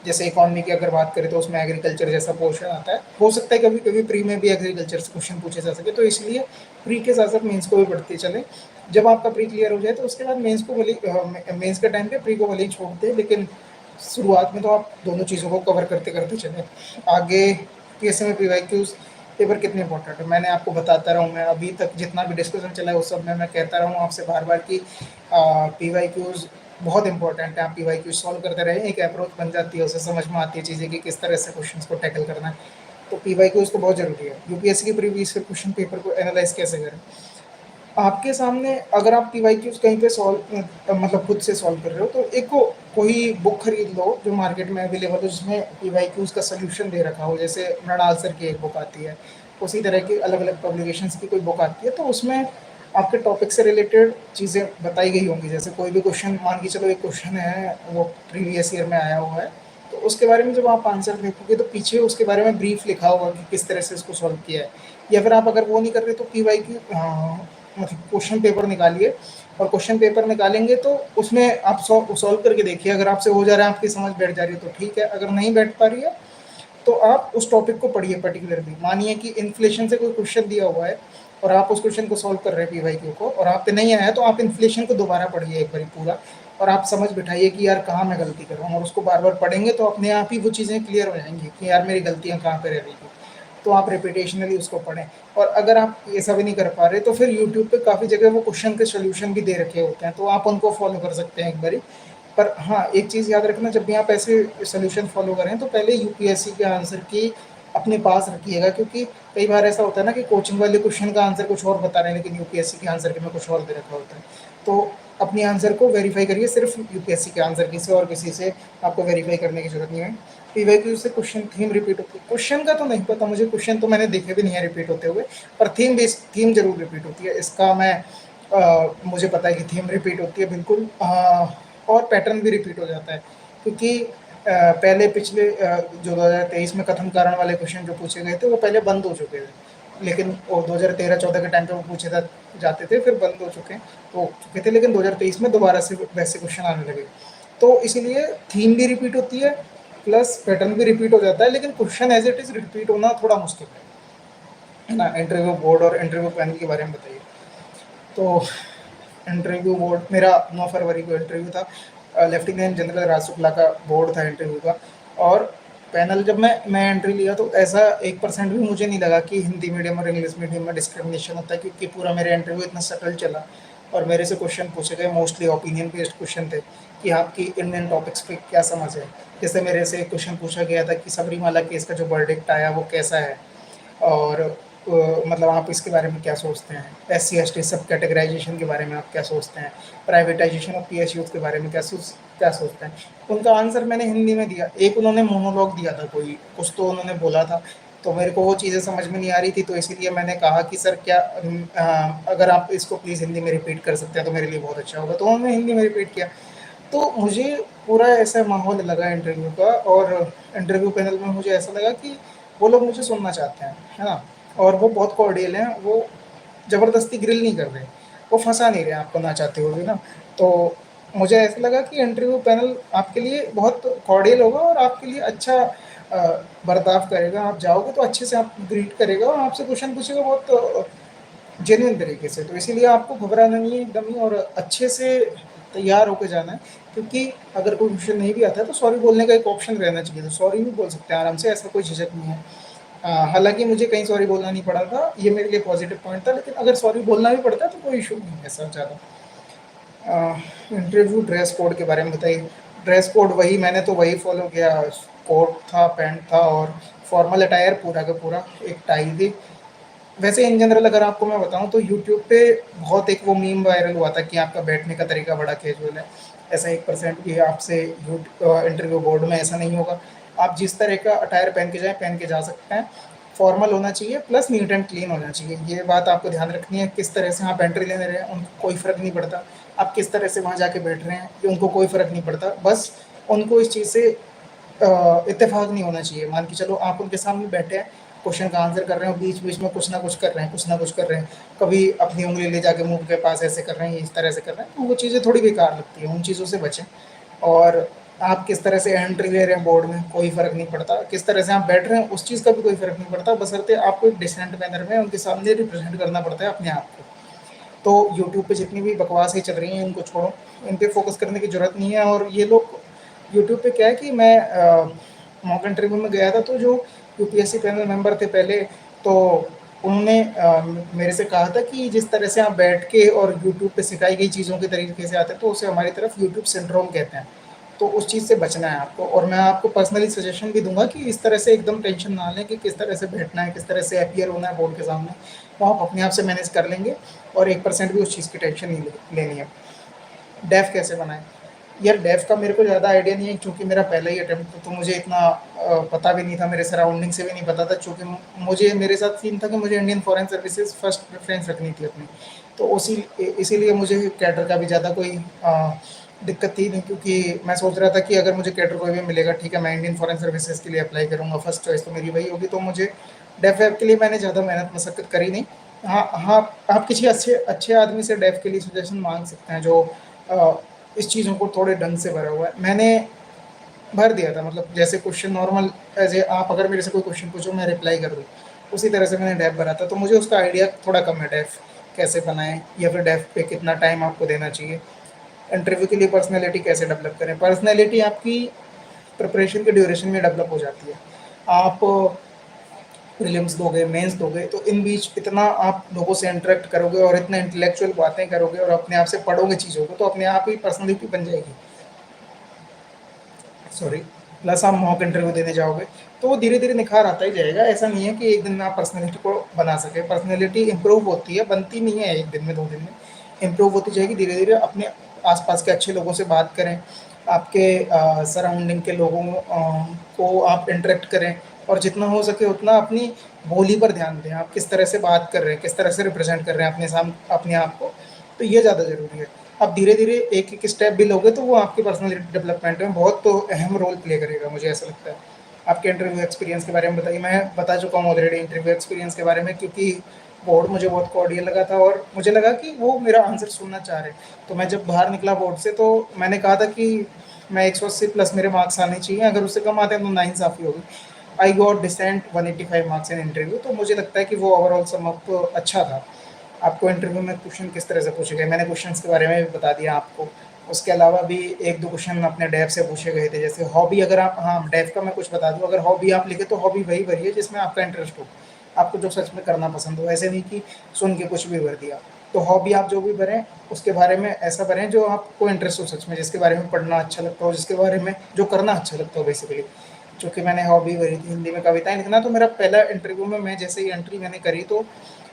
A: जैसे इकोनॉमी की अगर बात करें तो उसमें एग्रीकल्चर जैसा पोर्शन आता है। हो सकता है कभी-कभी प्री में भी एग्रीकल्चर से क्वेश्चन पूछे जा सके, तो इसलिए प्री के साथ-साथ मेंस को भी पढ़ते चलें। जब आपका प्री क्लियर हो जाए तो उसके बाद मेंस के टाइम पे प्री को भले ही छोड़ दें, लेकिन शुरुआत में तो आप दोनों चीज़ों को कवर करते-करते चलें। आगे पीएससी में पीवाईक्यूज़ पेपर कितने इम्पोर्टेंट है, मैंने आपको बताता रहा हूँ, मैं अभी तक जितना भी डिस्कशन चला है उस सब में मैं कहता रहा हूँ आपसे बार-बार कि पीवाईक्यूज़ बहुत इंपॉर्टेंट है। आप पीवाईक्यू सॉल्व करते रहें, एक अप्रोच बन जाती है, उसे समझ में आती है चीज़ें कि किस तरह से क्वेश्चंस को टैकल करना है। तो पीवाईक्यूज़ तो बहुत ज़रूरी है। यूपीएससी के प्रीवियस ईयर क्वेश्चन पेपर को एनालाइज़ कैसे करें? आपके सामने अगर आप पीवाईक्यूज़ कहीं पे मतलब खुद से सॉल्व कर रहे हो, तो कोई बुक खरीद लो जो मार्केट में अवेलेबल हो, जिसमें पीवाईक्यूज़ का सॉल्यूशन दे रखा हो। जैसे मृणाल सर की एक बुक आती है, उसी तरह की अलग-अलग पब्लिकेशंस की कोई बुक आती है, तो उसमें आपके टॉपिक से रिलेटेड चीज़ें बताई गई होंगी। जैसे कोई भी क्वेश्चन, मान के चलो एक क्वेश्चन है, वो प्रीवियस ईयर में आया हुआ है, तो उसके बारे में जब आप आंसर देखोगे तो पीछे उसके बारे में ब्रीफ लिखा होगा कि किस तरह से इसको सॉल्व किया है। या फिर आप अगर वो नहीं कर रहे तो पीवाईक्यू मतलब क्वेश्चन पेपर निकालिए, और क्वेश्चन पेपर निकालेंगे तो उसमें आप सॉल्व करके देखिए। अगर आपसे हो जा रहा है, आपकी समझ बैठ जा रही है तो ठीक है, अगर नहीं बैठ पा रही है तो आप उस टॉपिक को पढ़िए पर्टिकुलरली। मानिए कि इन्फ्लेशन से कोई क्वेश्चन दिया हुआ है और आप उस क्वेश्चन को सॉल्व कर रहे हैं पीवाईक्यू को, और आप पे नहीं आया, तो आप इन्फ्लेशन को दोबारा पढ़िए एक बारी पूरा, और आप समझ बिठाइए कि यार कहाँ मैं गलती कर रहा हूँ, और उसको बार बार पढ़ेंगे तो अपने आप ही वो चीज़ें क्लियर हो जाएंगी कि यार मेरी गलतियाँ कहाँ पे रह रही थी। तो आप रिपीटेशनली उसको पढ़ें। और अगर आप ये सब नहीं कर पा रहे तो फिर यूट्यूब पे काफ़ी जगह वो क्वेश्चन के सॉल्यूशन भी दे रखे होते हैं, तो आप उनको फॉलो कर सकते हैं एक बारी। पर हाँ, एक चीज़ याद रखना, जब भी आप ऐसे सॉल्यूशन फॉलो करें तो पहले यूपीएससी के आंसर की अपने पास रखिएगा, क्योंकि कई बार ऐसा होता है ना कि कोचिंग वाले क्वेश्चन का आंसर कुछ और बता रहे हैं, लेकिन यूपीएससी के आंसर के में कुछ और दे रखा होता है। तो अपने आंसर को वेरीफाई करिए सिर्फ यूपीएससी के आंसर की से, और किसी से आपको वेरीफाई करने की जरूरत नहीं है। पीवाईक्यू से क्वेश्चन थीम रिपीट होती है, क्वेश्चन का तो नहीं पता मुझे, क्वेश्चन तो मैंने देखे भी नहीं है रिपीट होते हुए, पर थीम जरूर रिपीट होती है। इसका मैं मुझे पता है कि थीम रिपीट होती है बिल्कुल, और पैटर्न भी रिपीट हो जाता है, क्योंकि पहले पिछले जो 2023 में कथन कारण वाले क्वेश्चन जो पूछे गए थे वो पहले बंद हो चुके थे, लेकिन वो 2013-14 के टाइम पे वो पूछे जाते थे, फिर बंद हो चुके थे, लेकिन 2023 में दोबारा से वैसे क्वेश्चन आने लगे। तो इसीलिए थीम भी रिपीट होती है, प्लस पैटर्न भी रिपीट हो जाता है, लेकिन question as it is repeat होना थोड़ा मुश्किल है ना। इंटरव्यू बोर्ड और इंटरव्यू पैनल के बारे में बताइए। तो इंटरव्यू बोर्ड मेरा 9 फरवरी को इंटरव्यू था, लेफ्टिनेंट जनरल राज शुक्ला का बोर्ड था इंटरव्यू का। और पैनल जब मैं एंट्री लिया तो ऐसा 1% भी मुझे नहीं लगा कि हिंदी मीडियम और इंग्लिश मीडियम में डिस्क्रिमिनेशन होता है, क्योंकि पूरा मेरा इंटरव्यू इतना सटल चला और मेरे से क्वेश्चन पूछे गए मोस्टली ओपिनियन बेस्ड क्वेश्चन थे कि आपकी इंडियन टॉपिक्स पे क्या समझ है। जैसे मेरे से एक क्वेश्चन पूछा गया था कि सबरीमाला केस का जो वर्डिक्ट आया वो कैसा है, और मतलब आप इसके बारे में क्या सोचते हैं, SC ST सब कैटेगराइजेशन के बारे में आप क्या सोचते हैं, प्राइवेटाइजेशन ऑफ PSUs के बारे में क्या सोचते हैं। उनका आंसर मैंने हिंदी में दिया। एक उन्होंने मोनोलॉग दिया था, कोई कुछ तो उन्होंने बोला था, तो मेरे को वो चीज़ें समझ में नहीं आ रही थी, तो इसीलिए मैंने कहा कि सर क्या अगर आप इसको प्लीज़ हिंदी में रिपीट कर सकते हैं तो मेरे लिए बहुत अच्छा होगा, तो उन्होंने हिंदी में रिपीट किया। तो मुझे पूरा ऐसा माहौल लगा इंटरव्यू का, और इंटरव्यू पैनल में मुझे ऐसा लगा कि वो लोग मुझे सुनना चाहते हैं, है ना। और वो बहुत कॉर्डियल हैं, वो ज़बरदस्ती ग्रिल नहीं कर रहे, वो फंसा नहीं रहे आपको ना चाहते हुए भी ना। तो मुझे ऐसा लगा कि इंटरव्यू पैनल आपके लिए बहुत कॉर्डियल होगा और आपके लिए अच्छा बर्ताव करेगा। आप जाओगे तो अच्छे से आप ग्रीट करेगा और आपसे क्वेश्चन पूछेगा बहुत जेन्युइन तरीके से। तो इसीलिए आपको घबराना नहीं है एकदम ही, और अच्छे से तैयार होकर जाना है, क्योंकि अगर कोई क्वेश्चन नहीं भी आता है तो सॉरी बोलने का एक ऑप्शन रहना चाहिए, तो सॉरी भी बोल सकते हैं आराम से, ऐसा कोई झिझक नहीं है। हालांकि मुझे कहीं सॉरी बोलना नहीं पड़ा था, ये मेरे लिए पॉजिटिव पॉइंट था, लेकिन अगर सॉरी बोलना भी पड़ता है तो कोई इशू नहीं है ऐसा ज़्यादा। इंटरव्यू ड्रेस कोड के बारे में बताइए। ड्रेस कोड वही, मैंने तो वही फॉलो किया। कोट था, पैंट था, और फॉर्मल अटायर पूरा का पूरा, एक टाई थी। वैसे इन जनरल अगर आपको मैं बताऊं तो यूट्यूब पे बहुत एक वो मीम वायरल हुआ था कि आपका बैठने का तरीका बड़ा कैजुअल है। ऐसा 1% भी आपसे इंटरव्यू बोर्ड में ऐसा नहीं होगा। आप जिस तरह का अटायर पहन के जाएं, पहन के जा सकते हैं। फॉर्मल होना चाहिए, प्लस नीट एंड क्लीन होना चाहिए, ये बात आपको ध्यान रखनी है। किस तरह से आप एंट्री लेने रहे हैं उनको कोई फ़र्क नहीं पड़ता, आप किस तरह से वहाँ जाके बैठ रहे हैं ये उनको कोई फ़र्क नहीं पड़ता। बस उनको इस चीज़ से इत्तेफाक नहीं होना चाहिए। मान के चलो आप उनके सामने बैठे हैं, क्वेश्चन का आंसर कर रहे हो, बीच बीच में कुछ ना कुछ कर रहे हैं, कुछ ना कुछ कर रहे हैं, कभी अपनी उंगली ले जाके मुंह के पास ऐसे कर रहे हैं, इस तरह से कर रहे हैं, तो वो चीज़ें थोड़ी बेकार लगती है, उन चीज़ों से बचें। और आप किस तरह से एंट्री ले रहे हैं बोर्ड में कोई फ़र्क नहीं पड़ता, किस तरह से आप बैठ रहे हैं उस चीज़ का भी कोई फ़र्क नहीं पड़ता, बशर्ते आपको एक डिसेंट मैनर में उनके सामने रिप्रेजेंट करना पड़ता है अपने आप को। तो यूट्यूब पे जितनी भी बकवासें चल रही हैं इनको छोड़ो, इन पे फोकस करने की ज़रूरत नहीं है। और ये लोग यूट्यूब पे क्या है कि मैं मॉक इंटरव्यू में गया था, तो जो UPSC पैनल मेंबर थे पहले, तो उन्होंने मेरे से कहा था कि जिस तरह से आप बैठ के और यूट्यूब पे सिखाई गई चीज़ों के तरीके से आते हैं तो उसे हमारी तरफ यूट्यूब सिंड्रोम कहते हैं। तो उस चीज़ से बचना है आपको, और मैं आपको पर्सनली सजेशन भी दूंगा कि इस तरह से एकदम टेंशन ना लें कि किस तरह से बैठना है, किस तरह से अपीयर होना है बोर्ड के सामने, वो आप अपने आप से मैनेज कर लेंगे, और 1% भी उस चीज़ की टेंशन नहीं लेनी है। डेफ कैसे बनाएं? यार डेफ का मेरे को ज़्यादा आइडिया नहीं है, क्योंकि मेरा पहला ही अटेम्प्ट था, तो मुझे इतना पता भी नहीं था, मेरे सराउंडिंग से भी नहीं पता था, क्योंकि मुझे मेरे साथ सीन था कि मुझे Indian foreign services first preference रखनी थी अपनी। तो उसी इसीलिए मुझे कैडर का भी ज़्यादा कोई दिक्कत थी नहीं, क्योंकि मैं सोच रहा था कि अगर मुझे कैडर कोई भी मिलेगा, ठीक है, मैं इंडियन फॉरेन सर्विसेज के लिए अप्लाई करूँगा, फर्स्ट चॉइस तो मेरी वही होगी, तो मुझे डेफ वेफ के लिए मैंने ज़्यादा मेहनत मशक्कत करी नहीं। हाँ हाँ, आप किसी अच्छे अच्छे आदमी से डेफ के लिए सजेशन मांग सकते हैं जो इस चीज़ों को थोड़े ढंग से भरा हुआ है। मैंने भर दिया था, मतलब जैसे क्वेश्चन नॉर्मल एज ए, आप अगर मेरे से कोई क्वेश्चन पूछो मैं रिप्लाई कर दूँ, उसी तरह से मैंने डेफ भरा था। तो मुझे उसका आइडिया थोड़ा कम है, डेफ कैसे बनाएं या फिर डेफ पे कितना टाइम आपको देना चाहिए। इंटरव्यू के लिए पर्सनैलिटी कैसे डेवलप करें? पर्सनैलिटी आपकी प्रिपरेशन के ड्यूरेशन में डेवलप हो जाती है। आप प्रीलिम्स दोगे, मेंस दोगे, तो इन बीच इतना आप लोगों से इंटरेक्ट करोगे और इतना इंटेलेक्चुअल बातें करोगे और अपने आप से पढ़ोगे चीज़ों को, तो अपने आप ही पर्सनैलिटी बन जाएगी। सॉरी। प्लस आप मॉक इंटरव्यू देने जाओगे तो वो धीरे धीरे निखार आता ही जाएगा। ऐसा नहीं है कि एक दिन में आप पर्सनैलिटी को बना सके, पर्सनैलिटी इंप्रूव होती है, बनती नहीं है एक दिन में 2 दिन में, इंप्रूव होती जाएगी धीरे धीरे। अपने आसपास के अच्छे लोगों से बात करें, आपके सराउंडिंग के लोगों को आप इंटरेक्ट करें, और जितना हो सके उतना अपनी बोली पर ध्यान दें। आप किस तरह से बात कर रहे हैं, किस तरह से रिप्रेजेंट कर रहे हैं अपने आप को, तो ये ज़्यादा ज़रूरी है। आप धीरे-धीरे एक-एक स्टेप भी लोगे तो वो आपकी पर्सनैलिटी डेवलपमेंट में बहुत तो अहम रोल प्ले करेगा, मुझे ऐसा लगता है। आपके इंटरव्यू एक्सपीरियंस के बारे में बताइए। मैं बता चुका हूँ ऑलरेडी इंटरव्यू एक्सपीरियंस के बारे में, क्योंकि बोर्ड मुझे बहुत कॉर्डियल लगा था और मुझे लगा कि वो मेरा आंसर सुनना चाह रहे हैं। तो मैं जब बाहर निकला बोर्ड से तो मैंने कहा था कि मैं 180 प्लस मेरे मार्क्स आने चाहिए, अगर उससे कम आते हैं तो नाइंसाफ़ी होगी। I got decent 185 marks in interview, तो मुझे लगता है कि वो ओवरऑल सम अप अच्छा था। आपको इंटरव्यू में क्वेश्चन किस तरह से पूछे गए, मैंने क्वेश्चंस के बारे में भी बता दिया आपको। उसके अलावा भी एक दो क्वेश्चन अपने डेव से पूछे गए थे, जैसे हॉबी, अगर आप, हाँ डेव का मैं कुछ बता दूं, अगर हॉबी आप लिखे तो हॉबी वही भरिए जिसमें आपका इंटरेस्ट हो, आपको जो सच में करना पसंद हो। ऐसे नहीं कि सुन के कुछ भी भर दिया। तो हॉबी आप जो भी भरें उसके बारे में ऐसा भरें जो आपको इंटरेस्ट हो सच में, जिसके बारे में पढ़ना अच्छा लगता हो, जिसके बारे में जो करना अच्छा लगता हो बेसिकली। चूँकि मैंने हॉबी भरी थी हिंदी में कविताएँ लिखना, तो मेरा पहला इंटरव्यू में मैं जैसे ही एंट्री मैंने करी तो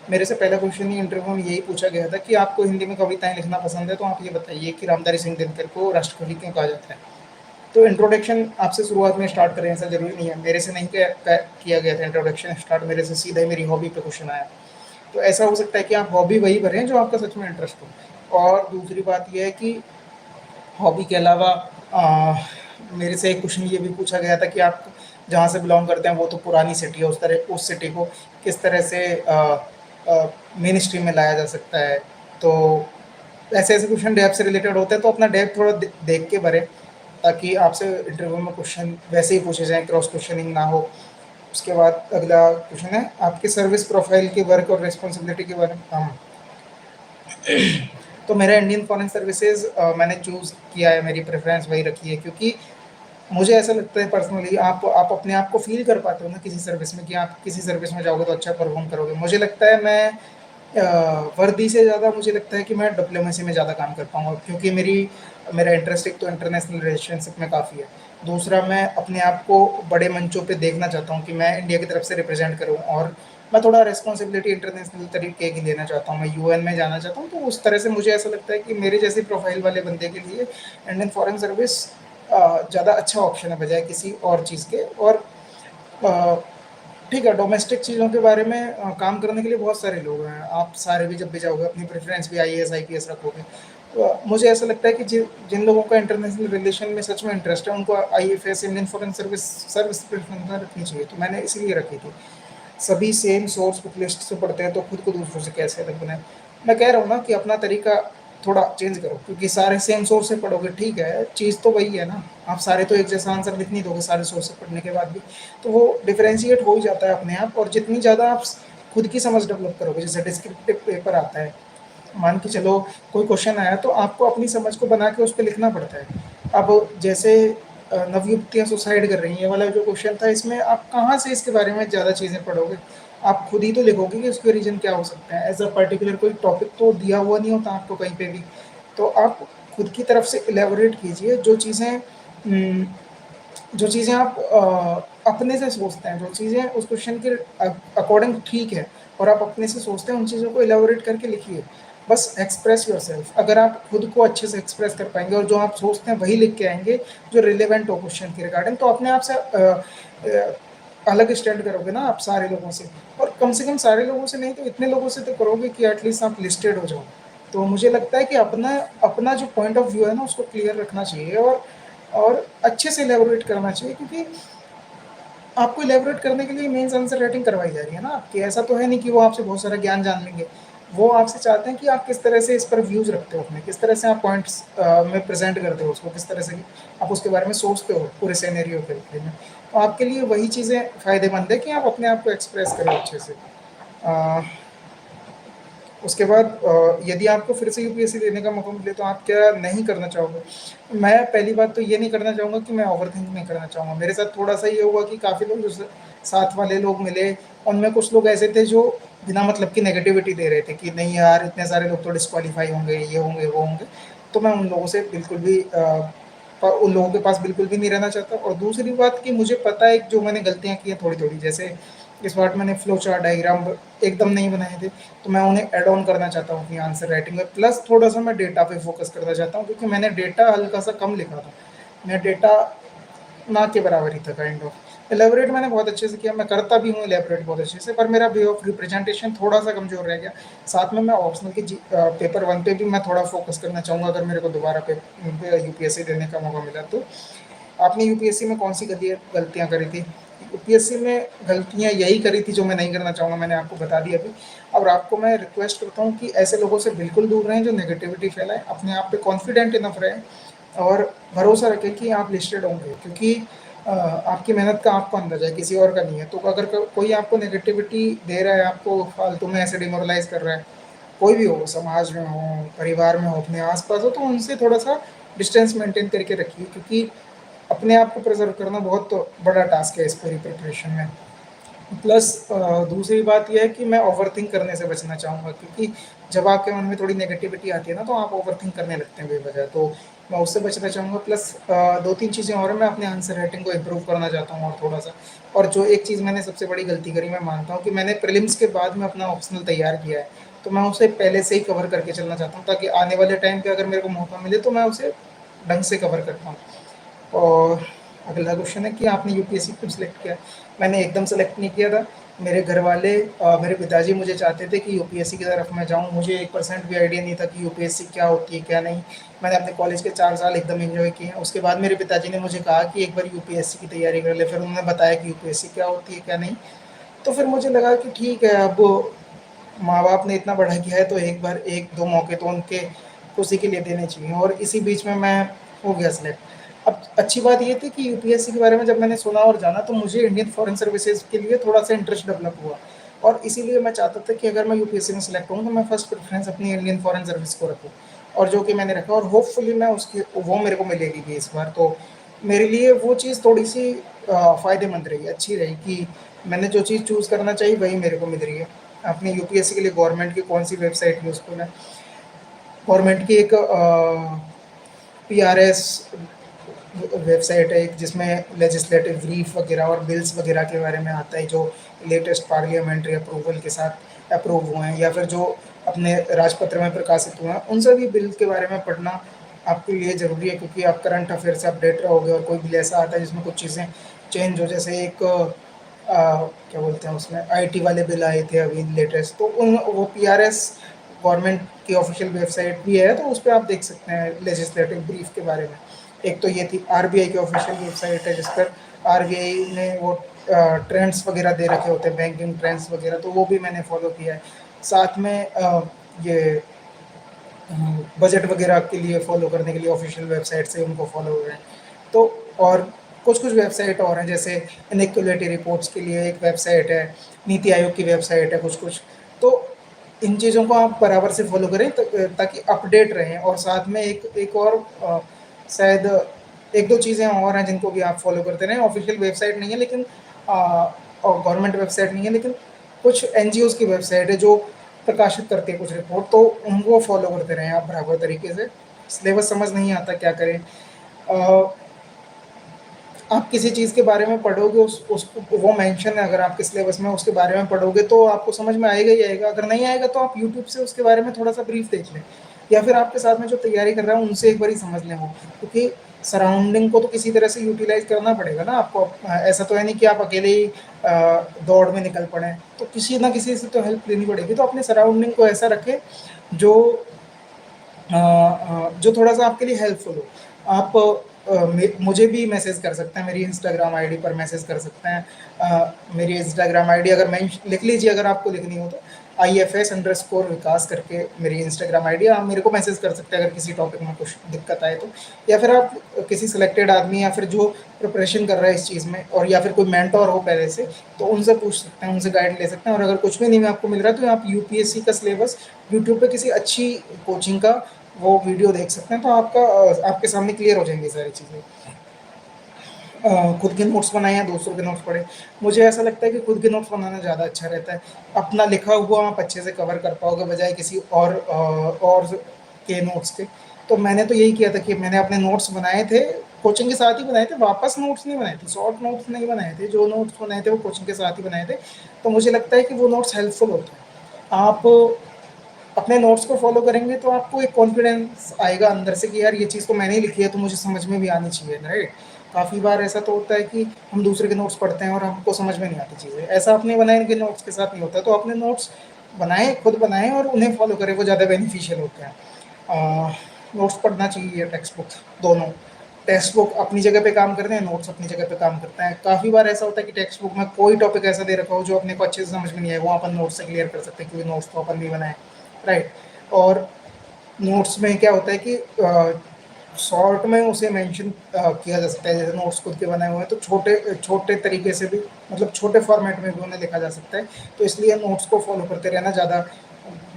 A: मेरे से पहला क्वेश्चन ही इंटरव्यू में यही पूछा गया था कि आपको हिंदी में कविताएँ लिखना पसंद है, तो आप ये बताइए कि रामधारी सिंह दिनकर को राष्ट्रकवि क्यों कहा जाता है? तो इंट्रोडक्शन आपसे शुरुआत में स्टार्ट करें ऐसा ज़रूरी नहीं है, मेरे से नहीं किया गया था इंट्रोडक्शन स्टार्ट, मेरे से सीधा ही मेरी हॉबी पे क्वेश्चन आया। तो ऐसा हो सकता है कि आप हॉबी वही भरें जो आपका सच में इंटरेस्ट हो। और दूसरी बात ये है कि हॉबी के अलावा मेरे से एक क्वेश्चन ये भी पूछा गया था कि आप जहाँ से बिलोंग करते हैं वो तो पुरानी सिटी है, उस सिटी को किस तरह से मेन स्ट्रीम में लाया जा सकता है। तो ऐसे ऐसे क्वेश्चन डेप्थ से रिलेटेड होते हैं, तो अपना डेप्थ थोड़ा देख के भरें, ताकि आपसे इंटरव्यू में क्वेश्चन वैसे ही पूछे जाएँ, क्रॉस क्वेश्चनिंग ना हो। उसके बाद अगला क्वेश्चन है आपके सर्विस प्रोफाइल के वर्क और रिस्पॉन्सिबिलिटी के बारे में। तो मेरा इंडियन फॉरेन सर्विसेज मैंने चूज़ किया है, मेरी प्रेफरेंस वही रखी है, क्योंकि मुझे ऐसा लगता है पर्सनली, आप अपने आप को फील कर पाते हो ना किसी सर्विस में, कि आप किसी सर्विस में जाओगे तो अच्छा परफॉर्म करोगे। मुझे लगता है मैं वर्दी से ज़्यादा मुझे लगता है कि मैं डिप्लोमेसी में ज़्यादा काम कर पाऊँगा, क्योंकि मेरा इंटरेस्ट एक तो इंटरनेशनल रिलेशनशिप में काफ़ी है। दूसरा, मैं अपने आप को बड़े मंचों पे देखना चाहता हूँ कि मैं इंडिया की तरफ से रिप्रेजेंट करूँ, और मैं थोड़ा रिस्पॉन्सिबिलिटी इंटरनेशनल तरीके की लेना चाहता हूँ, मैं यूएन में जाना चाहता हूँ। तो उस तरह से मुझे ऐसा लगता है कि मेरे जैसी प्रोफाइल वाले बंदे के लिए इंडियन फॉरेन सर्विस ज़्यादा अच्छा ऑप्शन है बजाय किसी और चीज़ के। और अ, ठीक है, डोमेस्टिक चीज़ों के बारे में काम करने के लिए बहुत सारे लोग हैं। आप सारे भी जब भी जाओगे अपनी प्रेफ़रेंस भी आईएएस, आईपीएस रखोगे। तो मुझे ऐसा लगता है कि जिन लोगों का इंटरनेशनल रिलेशन में सच में इंटरेस्ट है, उनको IFS, Indian foreign service service preference में रखनी चाहिए। तो मैंने इसीलिए रखी थी। सभी सेम सोर्स बुक लिस्ट से पढ़ते हैं तो खुद को दूसरों से कैसे अलग बनाएँ? मैं कह रहा हूँ ना कि अपना तरीका थोड़ा चेंज करो, क्योंकि सारे सेम सोर्स से पढ़ोगे ठीक है, चीज़ तो वही है ना। आप सारे तो एक जैसा आंसर लिख नहीं दोगे सारे सोर्स से पढ़ने के बाद भी। तो वो डिफरेंशिएट हो ही जाता है अपने आप, और जितनी ज़्यादा आप खुद की समझ डेवलप करोगे, जैसे डिस्क्रिप्टिव पेपर आता है, मान के चलो कोई क्वेश्चन आया तो आपको अपनी समझ को बना के उस पे लिखना पड़ता है। अब जैसे नवयुवतियाँ सुसाइड कर रही हैं, ये वाला जो क्वेश्चन था, इसमें आप कहाँ से इसके बारे में ज़्यादा चीज़ें पढ़ोगे? आप खुद ही तो लिखोगे कि उसके रीज़न क्या हो सकते हैं। एज़ अ पर्टिकुलर कोई टॉपिक तो दिया हुआ नहीं होता आपको कहीं पे भी। तो आप खुद की तरफ से इलैबोरेट कीजिए जो चीज़ें आप अपने से सोचते हैं, जो चीज़ें उस क्वेश्चन के अकॉर्डिंग ठीक है, और आप अपने से सोचते हैं, उन चीज़ों को इलैबोरेट करके लिखिए। बस एक्सप्रेस योरसेल्फ। अगर आप खुद को अच्छे से एक्सप्रेस कर पाएँगे और जो आप सोचते हैं वही लिख के आएँगे, जो रिलेवेंट हो क्वेश्चन के रिगार्डिंग, तो अपने आप से अलग स्टैंड करोगे ना आप सारे लोगों से। और कम से कम सारे लोगों से नहीं तो इतने लोगों से तो करोगे कि एटलीस्ट आप लिस्टेड हो जाओ। तो मुझे लगता है कि अपना अपना जो पॉइंट ऑफ व्यू है ना, उसको क्लियर रखना चाहिए, और अच्छे से इलैबोरेट करना चाहिए, क्योंकि आपको इलैबोरेट करने के लिए मेंस आंसर राइटिंग करवाई जा रही है ना आपकी। ऐसा तो है नहीं कि वो आपसे बहुत सारा ज्ञान जान लेंगे। वो आपसे चाहते हैं कि आप किस तरह से इस पर व्यूज़ रखते हो अपने, किस तरह से आप पॉइंट्स में प्रेज़ेंट करते हो उसको, किस तरह से आप उसके बारे में सोचते हो पूरे सिनेरियो के बारे में। तो आपके लिए वही चीज़ें फ़ायदेमंद है कि आप अपने आप को एक्सप्रेस करो अच्छे से। अ उसके बाद यदि आपको फिर से यूपीएससी देने का मौका मिले तो आप क्या नहीं करना चाहोगे? मैं पहली बात तो ये नहीं करना चाहूँगा कि मैं ओवरथिंक नहीं करना चाहूँगा। मेरे साथ थोड़ा-सा ये हुआ कि काफ़ी लोग जो साथ वाले लोग मिले, उनमें कुछ लोग ऐसे थे जो बिना मतलब की नेगेटिविटी दे रहे थे कि नहीं यार, इतने सारे लोग तो डिस्क्वालीफाई होंगे, ये होंगे, वो होंगे। तो मैं उन लोगों से बिल्कुल भी उन लोगों के पास बिल्कुल भी नहीं रहना चाहता। और दूसरी बात कि मुझे पता है जो मैंने गलतियाँ की हैं थोड़ी-थोड़ी, जैसे इस बार मैंने फ्लो चार्ट डायग्राम एकदम नहीं बनाए थे, तो मैं उन्हें ऐड ऑन करना चाहता हूँ अपनी आंसर राइटिंग में। प्लस थोड़ा-सा मैं डेटा पे फ़ोकस करना चाहता हूँ, क्योंकि मैंने डेटा हल्का-सा कम लिखा था। मैं डेटा ना के बराबर ही था काइंड ऑफ। इलैबोरेट मैंने बहुत अच्छे से किया, मैं करता भी हूँ इलैबोरेट बहुत अच्छे से, पर मेरा वे ऑफ रिप्रेजेंटेशन थोड़ा-सा कमज़ोर रह गया। साथ में मैं ऑप्शनल के पेपर 1 पे भी मैं थोड़ा फ़ोकस करना चाहूँगा अगर मेरे को दोबारा यूपीएससी देने का मौका मिला तो। आपने यूपीएससी में कौन-सी गलतियाँ करी थी? यूपीएससी में गलतियाँ यही करी थी जो मैं नहीं करना चाहूँगा, मैंने आपको बता दी अभी। और आपको मैं रिक्वेस्ट करता हूँ कि ऐसे लोगों से बिल्कुल दूर रहें जो नेगेटिविटी फैलाएँ, अपने आप पे कॉन्फिडेंट इनफ रहें और भरोसा रखें कि आप लिस्टेड होंगे, क्योंकि आपकी मेहनत का आपको अंदाज़ा है, किसी और का नहीं है। तो अगर कोई आपको नेगेटिविटी दे रहा है, आपको फालतू में ऐसे डिमोरलाइज़ कर रहा है, कोई भी हो, समाज में हो, परिवार में हो, अपने आस-पास हो, तो उनसे थोड़ा-सा डिस्टेंस मेंटेन करके रखिए, क्योंकि अपने आप को प्रिज़र्व करना बहुत बड़ा टास्क है इस पूरी प्रिपरेशन में। प्लस दूसरी बात ये है कि मैं ओवरथिंक करने से बचना चाहूँगा, क्योंकि जब आपके मन में थोड़ी नेगेटिविटी आती है ना, तो आप ओवरथिंक करने लगते हैं बेवजह, तो मैं उससे बचना चाहूँगा। प्लस 2-3 चीज़ें और हैं, मैं अपने आंसर राइटिंग को इम्प्रूव करना चाहता हूँ और थोड़ा-सा। और जो एक चीज़ मैंने सबसे बड़ी गलती करी, मैं मानता हूँ कि मैंने प्रीलिम्स के बाद में अपना ऑप्शनल तैयार किया है, तो मैं उसे पहले से ही कवर करके चलना चाहता हूँ, ताकि आने वाले टाइम पे अगर मेरे को मौका मिले, तो मैं उसे ढंग से कवर कर पाऊँ। और अगला क्वेश्चन है कि आपने यूपीएससी क्यों सिलेक्ट किया? मैंने एकदम सेलेक्ट नहीं किया था। मेरे घरवाले मेरे पिताजी मुझे चाहते थे कि यूपीएससी की तरफ मैं जाऊँ। मुझे 1% भी आइडिया नहीं था कि यूपीएससी क्या होती है, क्या नहीं। मैंने अपने कॉलेज के 4 साल एकदम एन्जॉय किए हैं। उसके बाद मेरे पिताजी ने मुझे कहा कि एक बार यूपीएससी की तैयारी कर ले। फिर उन्होंने बताया कि यूपीएससी क्या होती है, क्या नहीं। तो फिर मुझे लगा कि ठीक है, अब माँ-बाप ने इतना बड़ा किया है, तो एक बार 1-2 मौके तो उनके खुशी के लिए देने चाहिए, और इसी बीच में मैं हो गया सिलेक्ट। अब अच्छी बात ये थी कि यूपीएससी के बारे में जब मैंने सुना और जाना, तो मुझे इंडियन फॉरेन सर्विसेज़ के लिए थोड़ा-सा इंटरेस्ट डेवलप हुआ, और इसीलिए मैं चाहता था कि अगर मैं यूपीएससी में सिलेक्ट हूँ, तो मैं फर्स्ट प्रेफ़रेंस अपनी इंडियन फॉरेन सर्विस को रखूँ, और जो कि मैंने रखा, और होपफुली मैं उसकी वो मेरे को मिलेगी भी इस बार। तो मेरे लिए वो चीज़ थोड़ी-सी फ़ायदेमंद रही, अच्छी रही कि मैंने जो चीज़ चूज़ करना चाहिए, वही मेरे को मिल रही है। अपनी यूपीएससी के लिए गवर्नमेंट की कौन-सी वेबसाइट यूज़फुल है? गवर्नमेंट की एक पीआरएस वेबसाइट है एक, जिसमें लेजिस्लेटिव ब्रीफ वगैरह और बिल्स वगैरह के बारे में आता है, जो लेटेस्ट पार्लियामेंट्री अप्रूवल के साथ अप्रूव हुए हैं या फिर जो अपने राजपत्र में प्रकाशित हुए हैं, उन सभी बिल के बारे में पढ़ना आपके लिए ज़रूरी है, क्योंकि आप करंट अफेयर से अपडेट रहोगे, और कोई बिल ऐसा आता है जिसमें कुछ चीज़ें चेंज हो, जैसे एक क्या बोलते हैं, उसमें आईटी वाले बिल आए थे अभी लेटेस्ट, तो उन वो पीआरएस गवर्नमेंट की ऑफिशियल वेबसाइट भी है, तो उस पे आप देख सकते हैं लेजिस्लेटिव ब्रीफ के बारे में। एक तो ये थी आरबीआई की ऑफिशियल वेबसाइट है, जिस पर आरबीआई ने वो ट्रेंड्स वगैरह दे रखे होते हैं, बैंकिंग ट्रेंड्स वगैरह, तो वो भी मैंने फॉलो किया है। साथ में ये बजट वगैरह के लिए फॉलो करने के लिए ऑफिशियल वेबसाइट से उनको फॉलो हुए हैं। तो और कुछ-कुछ वेबसाइट और हैं, जैसे इनेक्वालिटी रिपोर्ट्स के लिए एक वेबसाइट है, नीति आयोग की वेबसाइट है कुछ-कुछ। तो इन चीज़ों को आप बराबर से फॉलो करें, ताकि अपडेट रहें, और साथ में एक एक और शायद 1-2 चीज़ें और हैं जिनको भी आप फॉलो करते रहें। ऑफिशियल वेबसाइट नहीं है, लेकिन और गवर्नमेंट वेबसाइट नहीं है, लेकिन कुछ एनजीओज़ की वेबसाइट है जो प्रकाशित करती है कुछ रिपोर्ट, तो उनको फॉलो करते रहें आप बराबर तरीके से। सिलेबस समझ नहीं आता क्या करें? अ, आप किसी चीज़ के बारे में पढ़ोगे, उस उसको वो मेंशन है अगर आपके सिलेबस में, उसके बारे में पढ़ोगे तो आपको समझ में आएगा ही आएगा। अगर नहीं आएगा तो आप यूट्यूब से उसके बारे में थोड़ा-सा ब्रीफ देख लें, या फिर आपके साथ में जो तैयारी कर रहा है उनसे एक बारी समझ लें वो। क्योंकि सराउंडिंग को तो किसी तरह से यूटिलाइज़ करना पड़ेगा ना आपको। ऐसा तो है नहीं कि आप अकेले ही दौड़ में निकल पड़े। तो किसी ना किसी से तो हेल्प लेनी पड़ेगी। तो अपने सराउंडिंग को ऐसा रखें जो जो थोड़ा-सा आपके लिए हेल्पफुल हो। आप मुझे भी मैसेज कर सकते हैं, मेरी इंस्टाग्राम आईडी पर मैसेज कर सकते हैं। मेरी इंस्टाग्राम आईडी अगर मैं लिख लीजिए, अगर आपको लिखनी हो तो IFS_विकास करके मेरी इंस्टाग्राम आईडी है। आप मेरे को मैसेज कर सकते हैं अगर किसी टॉपिक में कुछ दिक्कत आए तो। या फिर आप किसी सिलेक्टेड आदमी या फिर जो प्रिपरेशन कर रहा है इस चीज़ में, और या फिर कोई मेंटर हो पहले से, तो उनसे पूछ सकते हैं, उनसे गाइड ले सकते हैं। और अगर कुछ भी नहीं में आपको मिल रहा है, तो आप यूपीएससी का सिलेबस यूट्यूब पे किसी अच्छी कोचिंग का वो वीडियो देख सकते हैं, तो आपके सामने क्लियर हो जाएंगी सारी चीज़ें। खुद के नोट्स बनाएँ या दूसरों के नोट्स पढ़ें। मुझे ऐसा लगता है कि खुद के नोट्स बनाना ज़्यादा अच्छा रहता है। अपना लिखा हुआ आप अच्छे से कवर कर पाओगे, बजाय किसी और के नोट्स के। तो मैंने तो यही किया था कि मैंने अपने नोट्स बनाए थे, कोचिंग के साथ ही बनाए थे, वापस नोट्स नहीं बनाए थे, शॉर्ट नोट्स नहीं बनाए थे। जो नोट्स बनाए थे वो कोचिंग के साथ ही बनाए थे। तो मुझे लगता है कि वो नोट्स हेल्पफुल होते हैं। आप अपने नोट्स को फॉलो करेंगे तो आपको एक कॉन्फिडेंस आएगा अंदर से कि यार ये चीज़ तो मैंने ही लिखी है, तो मुझे समझ में भी आनी चाहिए, राइट? काफ़ी बार ऐसा तो होता है कि हम दूसरे के नोट्स पढ़ते हैं और हमको समझ में नहीं आती चीज़ें। ऐसा अपने बनाए के नोट्स के साथ नहीं होता, तो अपने नोट्स बनाएँ, खुद बनाएँ और उन्हें फ़ॉलो करें, वो ज़्यादा बेनिफिशियल होते हैं। नोट्स पढ़ना चाहिए, टेक्स्ट बुक दोनों। टेक्स्ट बुक अपनी जगह पे काम करते हैं, नोट्स अपनी जगह पे काम करते हैं। काफ़ी बार ऐसा होता है कि टेक्स्ट बुक में कोई टॉपिक ऐसा दे रखा हो जो अपने को अच्छे से समझ में नहीं आए, वो अपन नोट्स से क्लियर कर सकते हैं क्योंकि नोट्स तो अपन भी बनाए, राइट। और नोट्स में क्या होता है कि शॉर्ट में उसे मेंशन किया जा सकता है, जैसे नोट्स खुद के बनाए हुए हैं तो छोटे छोटे तरीके से भी, मतलब छोटे फॉर्मेट में भी उन्हें लिखा जा सकता है। तो इसलिए नोट्स को फॉलो करते रहना ज़्यादा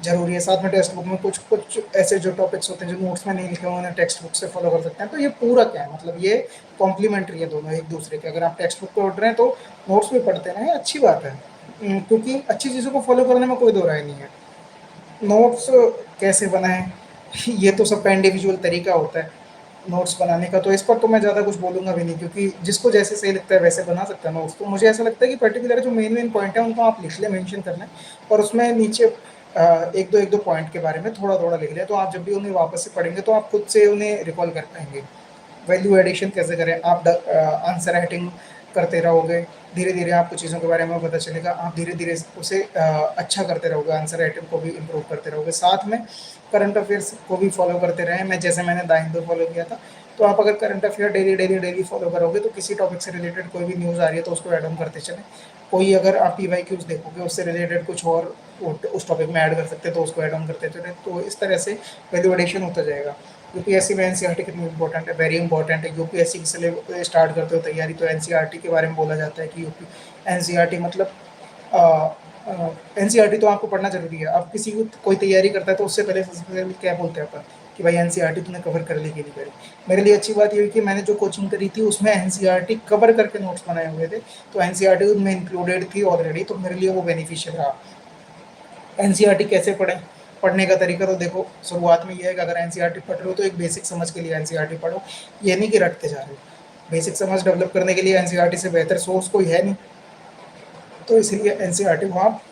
A: ज़रूरी है। साथ में टेक्स्ट बुक में कुछ कुछ ऐसे जो टॉपिक्स होते हैं जो नोट्स में नहीं लिखे हुए, उन्हें टेक्स्ट बुक से फॉलो कर सकते हैं। तो ये पूरा क्या है, मतलब ये कॉम्प्लीमेंट्री है दोनों एक दूसरे के। अगर आप टेक्स्ट बुक पढ़ रहे हैं तो नोट्स भी पढ़ते रहें, अच्छी बात है। क्योंकि अच्छी चीज़ों को फॉलो करने में कोई दो राय नहीं है। नोट्स कैसे बनाएं, ये तो सबका इंडिविजुअल तरीका होता है नोट्स बनाने का, तो इस पर तो मैं ज़्यादा कुछ बोलूँगा भी नहीं, क्योंकि जिसको जैसे सही लगता है वैसे बना सकता है नोट्स। तो मुझे ऐसा लगता है कि पर्टिकुलर जो मेन मेन पॉइंट है उनको आप लिख लें, मेंशन कर लें, और उसमें नीचे एक दो पॉइंट के बारे में थोड़ा थोड़ा लिख लें, तो आप जब भी उन्हें वापस से पढ़ेंगे तो आप खुद से उन्हें रिकॉल कर पाएंगे। वैल्यू एडिशन कैसे करें, आप आंसर राइटिंग करते रहोगे, धीरे धीरे आपको चीज़ों के बारे में पता चलेगा, आप धीरे धीरे उसे अच्छा करते रहोगे, आंसर राइटिंग को भी इम्प्रूव करते रहोगे। साथ में करंट अफेयर्स को भी फॉलो करते रहें, मैं जैसे मैंने द हिंदू फॉलो किया था। तो आप अगर current affair daily daily daily follow करोगे तो किसी टॉपिक से रिलेटेड कोई भी न्यूज़ आ रही है तो उसको ऐड ऑन करते चलें। कोई अगर आप PYQs देखोगे उससे रिलेटेड कुछ और उस टॉपिक में ऐड कर सकते हैं तो उसको ऐड ऑन करते चलें। तो इस तरह से वैल्यू एडिशन होता जाएगा। यूपीएससी में एनसीईआरटी कितनी इंपॉर्टेंट है, वेरी इंपॉर्टेंट है। यूपीएससी के लिए स्टार्ट करते हो तैयारी तो एनसीईआरटी के बारे में बोला जाता है कि यूपी एनसीईआरटी मतलब एनसीईआरटी तो आपको पढ़ना जरूरी है। अब किसी को कोई तैयारी करता है तो उससे पहले सबसे पहले क्या बोलते हैं अपन कि भाई एनसीईआरटी तूने कवर कर ली कि नहीं करी। मेरे लिए अच्छी बात ये हुई कि मैंने जो कोचिंग करी थी उसमें एनसीईआरटी कवर करके नोट्स बनाए हुए थे, तो एनसीईआरटी उनमें इंक्लूडेड थी ऑलरेडी, तो मेरे लिए वो बेनिफिशियल रहा। एनसीईआरटी कैसे पढ़ें, पढ़ने का तरीका तो देखो, शुरुआत में ये है कि अगर एनसीईआरटी पढ़ रहे हो तो एक बेसिक समझ के लिए एनसीईआरटी पढ़ो, ये नहीं कि रटते जा रहे हो। बेसिक समझ डेवलप करने के लिए एनसीईआरटी से बेहतर सोर्स कोई है नहीं, तो इसलिए एनसीईआरटी को आप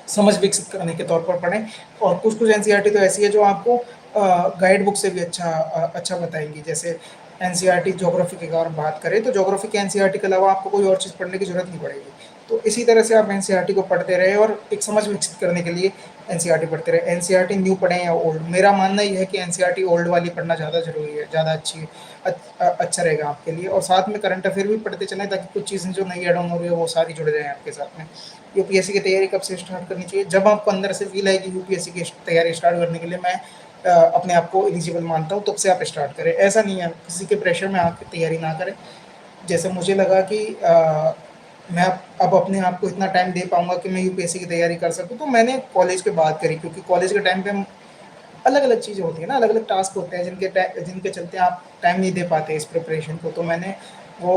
A: समझ विकसित करने के तौर पर पढ़ें। और कुछ कुछ एनसीईआरटी तो ऐसी है जो आपको गाइड बुक से भी अच्छा बताएंगी। जैसे एनसीईआरटी ज्योग्राफी की अगर बात करें तो ज्योग्राफी के एनसीईआरटी के अलावा आपको कोई और चीज़ पढ़ने की जरूरत नहीं पड़ेगी। तो इसी तरह से आप एनसीईआरटी को पढ़ते रहे और एक समझ विकसित करने के लिए एनसीईआरटी पढ़ते रहे। एनसीईआरटी न्यू पढ़ें या ओल्ड, मेरा मानना यह है कि एनसीईआरटी ओल्ड वाली पढ़ना ज़्यादा जरूरी है, ज़्यादा अच्छी अच्छा रहेगा आपके लिए। और साथ में करंट अफेयर भी पढ़ते चलें ताकि कुछ चीज़ें जो नई एड ऑन हो रही है वो सारी जुड़ जाएँ आपके साथ में। यूपीएससी की तैयारी कब से स्टार्ट करनी चाहिए, जब आपको अंदर से फील है कि यूपीएससी की तैयारी स्टार्ट करने के लिए मैं अपने आप को एलिजिबल मानता हूँ, तब से आप स्टार्ट करें। ऐसा नहीं है किसी के प्रेशर में आके तैयारी ना करें। जैसे मुझे लगा कि मैं अब अपने आप को इतना टाइम दे पाऊंगा कि मैं यूपीएससी की तैयारी कर सकूं, तो मैंने कॉलेज के बाद करी, क्योंकि कॉलेज के टाइम पे हम अलग अलग चीज़ें होती है ना, अलग अलग टास्क होते हैं जिनके चलते आप टाइम नहीं दे पाते इस प्रिपरेशन को। तो मैंने वो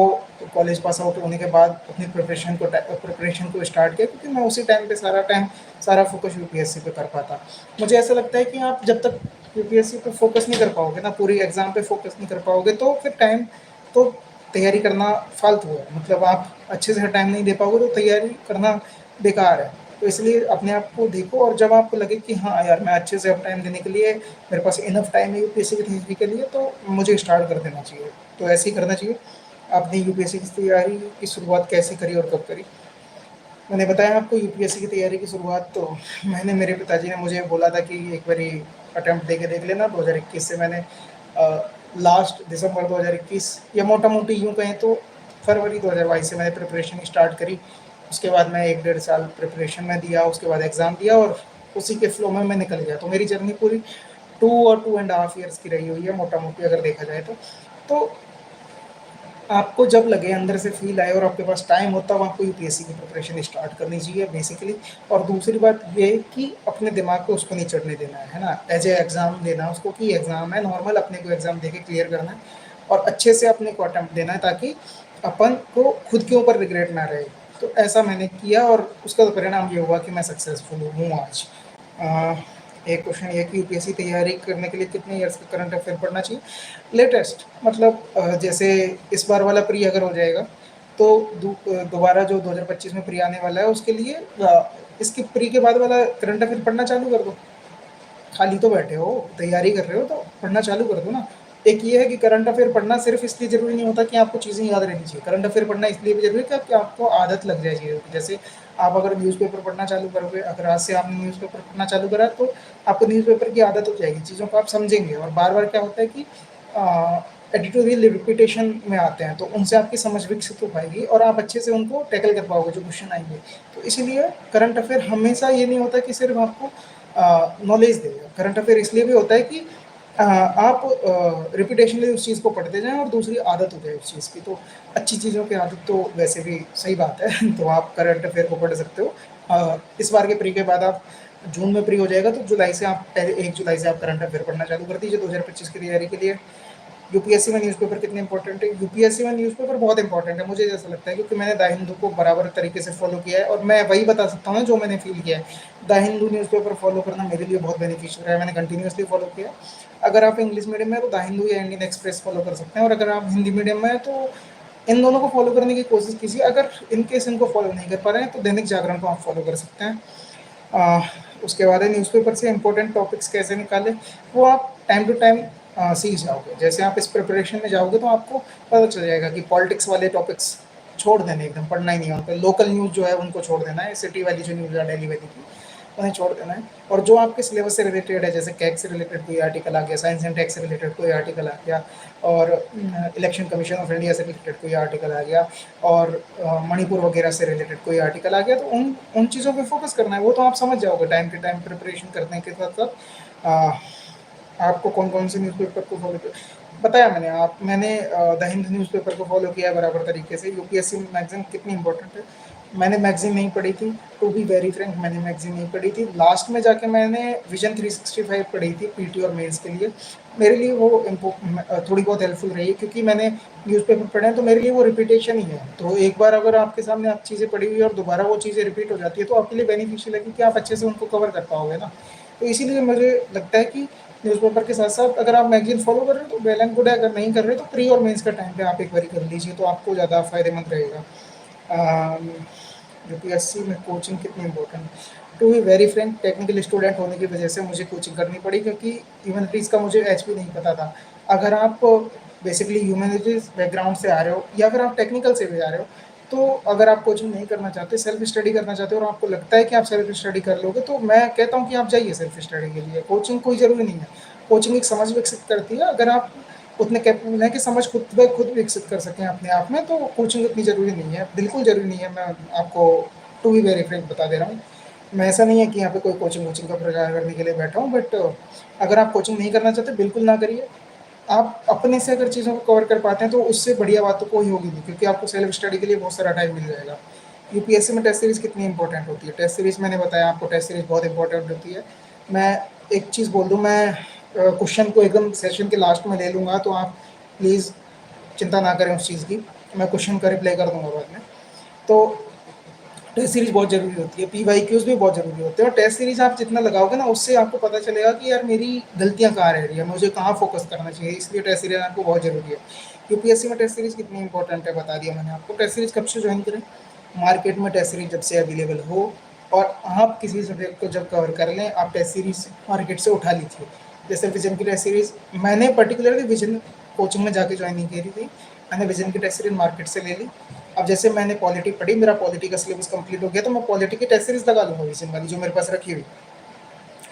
A: कॉलेज पास आउट होने के बाद अपनी प्रिपरेशन को स्टार्ट किया, क्योंकि मैं उसी टाइम पे सारा फोकस यूपीएससी पे कर पाता। मुझे ऐसा लगता है कि आप जब तक यूपीएससी पे फोकस नहीं कर पाओगे ना, पूरी एग्जाम पे फोकस नहीं कर पाओगे, तो फिर टाइम तो तैयारी करना फालतू है। मतलब आप अच्छे से टाइम नहीं दे पाओगे तो तैयारी करना बेकार है। तो इसलिए अपने आप को देखो, और जब आपको लगे कि हाँ यार मैं अच्छे से अब टाइम देने के लिए, मेरे पास इनफ टाइम है यूपीएससी की तैयारी के लिए, तो मुझे स्टार्ट कर देना चाहिए। तो ऐसे ही करना चाहिए। आपने यूपीएससी की तैयारी की शुरुआत कैसे करी और कब करी? मैंने बताया आपको यूपीएससी की तैयारी की शुरुआत तो मैंने, मेरे पिताजी ने मुझे बोला था कि एक बारी अटैम्प्ट दे के देख लेना। 2021 से मैंने लास्ट दिसंबर 2021 या मोटा मोटी यूँ कहें तो फरवरी 2022 से मैंने प्रिपरेशन स्टार्ट करी। उसके बाद मैं 1 डेढ़ साल प्रिपरेशन में दिया, उसके बाद एग्ज़ाम दिया और उसी के फ्लो में मैं निकल गया। तो मेरी जर्नी पूरी 2 और 2.5 ईयर्स की रही हुई है मोटा मोटी अगर देखा जाए तो आपको जब लगे, अंदर से फील आए और आपके पास टाइम हो, तब आपको यूपीएससी की प्रिपरेशन स्टार्ट करनी चाहिए बेसिकली। और दूसरी बात ये है कि अपने दिमाग को उसको नहीं चढ़ने देना है ना, एज ए एग्ज़ाम लेना उसको कि एग्ज़ाम है नॉर्मल, अपने को एग्ज़ाम दे के क्लियर करना है और अच्छे से अपने को अटैम्प्ट देना है, ताकि अपन को खुद के ऊपर रिग्रेट ना रहे। तो ऐसा मैंने किया और उसका तो परिणाम ये हुआ कि मैं सक्सेसफुल हूँ आज। एक क्वेश्चन ये कि यूपीएससी तैयारी करने के लिए कितने ईयर्स का करंट अफेयर पढ़ना चाहिए? लेटेस्ट मतलब जैसे इस बार वाला प्री अगर हो जाएगा तो दोबारा जो 2025 में प्री आने वाला है उसके लिए इसके प्री के बाद वाला करंट अफेयर पढ़ना चालू कर दो। खाली तो बैठे हो, तैयारी कर रहे हो तो पढ़ना चालू कर दो ना। एक ये है कि करंट अफेयर पढ़ना सिर्फ इसलिए ज़रूरी नहीं होता कि आपको चीज़ें याद रहनी चाहिए। करंट अफेयर पढ़ना इसलिए भी ज़रूरी है कि आपको आदत लग जाए चीज़ों की। जैसे आप अगर न्यूज़पेपर पढ़ना चालू करोगे, अगर आज से आपने न्यूज़पेपर पढ़ना चालू करा तो आपको न्यूज़पेपर की आदत हो जाएगी, चीज़ों को आप समझेंगे और बार-बार क्या होता है कि एडिटोरियल रिपीटेशन में आते हैं, तो उनसे आपकी समझ विकसित हो पाएगी और आप अच्छे से उनको टैकल कर पाओगे जो क्वेश्चन आएँगे। तो इसीलिए करंट अफेयर हमेशा ये नहीं होता कि सिर्फ आपको नॉलेज देगा। करंट अफेयर इसलिए भी होता है कि आप रिपिटेशनली उस चीज़ को पढ़ते जाएँ और दूसरी आदत हो जाए उस चीज़ की। तो अच्छी चीज़ों की आदत तो वैसे भी सही बात है तो आप करंट अफेयर को पढ़ सकते हो। इस बार के प्री के बाद आप जून में प्री हो जाएगा तो जुलाई से आप पहले 1 जुलाई से आप करंट अफेयर पढ़ना चालू कर दीजिए 2025 की तैयारी के लिए। यूपीएससी में न्यूज़पेपर कितने इंपॉर्टेंट है? यूपीएससी में न्यूज़पेपर बहुत इंपॉर्टेंट है, मुझे ऐसा लगता है क्योंकि मैंने द हिंदू को बराबर तरीके से फॉलो किया है और मैं वही बता सकता हूँ जो मैंने फील किया है। द हिंदू न्यूज़पेपर फॉलो करना मेरे लिए बहुत बेनिफिशियल रहा है, मैंने कंटिन्यूअसली फॉलो किया। अगर आप इंग्लिश मीडियम में हैं तो द हिंदू या इंडियन एक्सप्रेस फॉलो कर सकते हैं और अगर आप हिंदी मीडियम में हैं तो इन दोनों को फॉलो करने की कोशिश कीजिए। अगर इन केस इनको फॉलो नहीं कर पा रहे हैं तो दैनिक जागरण को आप फॉलो कर सकते हैं। अ, उसके बाद है न्यूज़पेपर से इंपॉर्टेंट टॉपिक्स कैसे निकालें, वो आप टाइम टू टाइम सीख जाओगे। जैसे आप इस प्रिपरेशन में जाओगे तो आपको पता चल जाएगा कि पॉलिटिक्स वाले टॉपिक्स छोड़ देने एकदम, पढ़ना ही नहीं है उन पे। लोकल न्यूज़ जो है उनको छोड़ देना है, सिटी वाली जो न्यूज़ है डेली वाली की, उन्हें छोड़ देना है। और जो आपके सिलेबस से रिलेटेड है, जैसे कैग से रिलेटेड कोई आर्टिकल आ गया, साइंस एंड टेक से रिलेटेड कोई आर्टिकल आ गया और इलेक्शन कमीशन ऑफ इंडिया से रिलेटेड कोई आर्टिकल आ गया और मणिपुर वगैरह से रिलेटेड कोई आर्टिकल आ गया, तो उन उन चीज़ों पे फोकस करना है। वो तो आप समझ जाओगे टाइम टू टाइम प्रिपरेशन करने के साथ-साथ। आपको कौन-कौन से न्यूज़पेपर को फॉलो किया बताया मैंने। मैंने द हिंद न्यूज़पेपर को फॉलो किया है बराबर तरीके से। यूपीएससी मैगज़ीन कितनी इंपॉर्टेंट है, मैंने मैगज़ीन नहीं पढ़ी थी, टू बी वेरी फ्रैंक मैंने मैगज़ीन नहीं पढ़ी थी। लास्ट में जाके मैंने विज़न 365 पढ़ी थी पीटी और मेंस के लिए। मेरे लिए वो थोड़ी बहुत हेल्पफुल रही है क्योंकि मैंने न्यूज़पेपर पढ़े हैं तो मेरे लिए वो रिपीटेशन ही है। तो एक बार अगर आपके सामने आप चीज़ें पढ़ी हुई है और दोबारा वो चीज़ें रिपीट हो जाती है तो आपके लिए बेनिफिशियल है क्योंकि आप अच्छे से उनको कवर कर पाओगे ना। तो इसीलिए मुझे लगता है कि न्यूज़पेपर के साथ-साथ अगर आप मैगज़ीन फ़ॉलो कर रहे हो तो वेल एंड गुड है, अगर नहीं कर रहे तो प्री और मेंस का टाइम पे आप एक बारी कर लीजिए तो आपको ज़्यादा फ़ायदेमंद रहेगा। अम, यूपीएससी में कोचिंग कितनी इम्पोर्टेंट है? To be very frank technical student होने की वजह से मुझे कोचिंग करनी पड़ी क्योंकि ह्यूमैनिटीज़ का मुझे एचपी नहीं पता था। अगर आप बेसिकली ह्यूमैनिटीज़ बैकग्राउंड से आ रहे हो या फिर आप टेक्निकल से भी आ रहे हो, तो अगर आप कोचिंग नहीं करना चाहते, सेल्फ स्टडी करना चाहते हो और आपको लगता है कि आप सेल्फ स्टडी कर लोगे, तो मैं कहता हूँ कि आप जाइए सेल्फ स्टडी के लिए। कोचिंग कोई ज़रूरी नहीं है। कोचिंग एक समझ विकसित करती है, अगर आप उतने कैपेबल हैं कि समझ खुद ब खुद विकसित कर सकें अपने आप में, तो कोचिंग उतनी ज़रूरी नहीं है, बिल्कुल ज़रूरी नहीं है। मैं आपको टू बी वेरी फ्रैंक बता दे रहा हूँ। मैं ऐसा नहीं है कि यहाँ पे कोई कोचिंग-वोचिंग का प्रचार करने के लिए बैठा हूँ, बट अगर आप कोचिंग नहीं करना चाहते, बिल्कुल ना करिए। आप अपने से अगर चीज़ों को कवर कर पाते हैं, तो उससे बढ़िया बात तो कोई होगी नहीं क्योंकि आपको सेल्फ स्टडी के लिए बहुत सारा टाइम मिल जाएगा। यूपीएससी में टेस्ट सीरीज़ कितनी इंपॉर्टेंट होती है? टेस्ट सीरीज़ मैंने बताया आपको टेस्ट सीरीज़ बहुत इंपॉर्टेंट होती है। मैं एक चीज़ बोल दूँ, मैं क्वेश्चन को एकदम सेशन के लास्ट में ले लूँगा, तो आप प्लीज़ चिंता ना करें उस चीज़ की। मैं क्वेश्चन का रिप्लाई कर दूँगा बाद में। तो टेस्ट सीरीज़ बहुत ज़रूरी होती है, पीवाईक्यूज़ भी बहुत ज़रूरी होते हैं और टेस्ट सीरीज़ आप जितना लगाओगे ना, उससे आपको पता चलेगा कि यार मेरी गलतियाँ कहाँ रह रही है, मुझे कहाँ फ़ोकस करना चाहिए, इसलिए टेस्ट सीरीज़ आपको बहुत ज़रूरी है। यूपीएससी में टेस्ट सीरीज़ कितनी इंपॉर्टेंट है बता दिया मैंने आपको। टेस्ट सीरीज़ कब से जॉइन करें? मार्केट में टेस्ट सीरीज़ जब से अवेलेबल हो और आप किसी सब्जेक्ट को जब कवर कर लें, आप टेस्ट सीरीज़ मार्केट से उठा लीजिए। जैसे विज़न की टेस्ट सीरीज़ मैंने पर्टिकुलरली विज़न कोचिंग में जाके जॉइन नहीं करी थी, मैंने विज़न की टेस्ट सीरीज़ मार्केट से ले ली। अब जैसे मैंने पॉलिटी पढ़ी, मेरा पॉलिटी का सिलेबस कंप्लीट हो गया, तो मैं पॉलिटी की टेस्ट सीरीज़ लगा लूँगा विज़न वाली जो मेरे पास रखी हुई।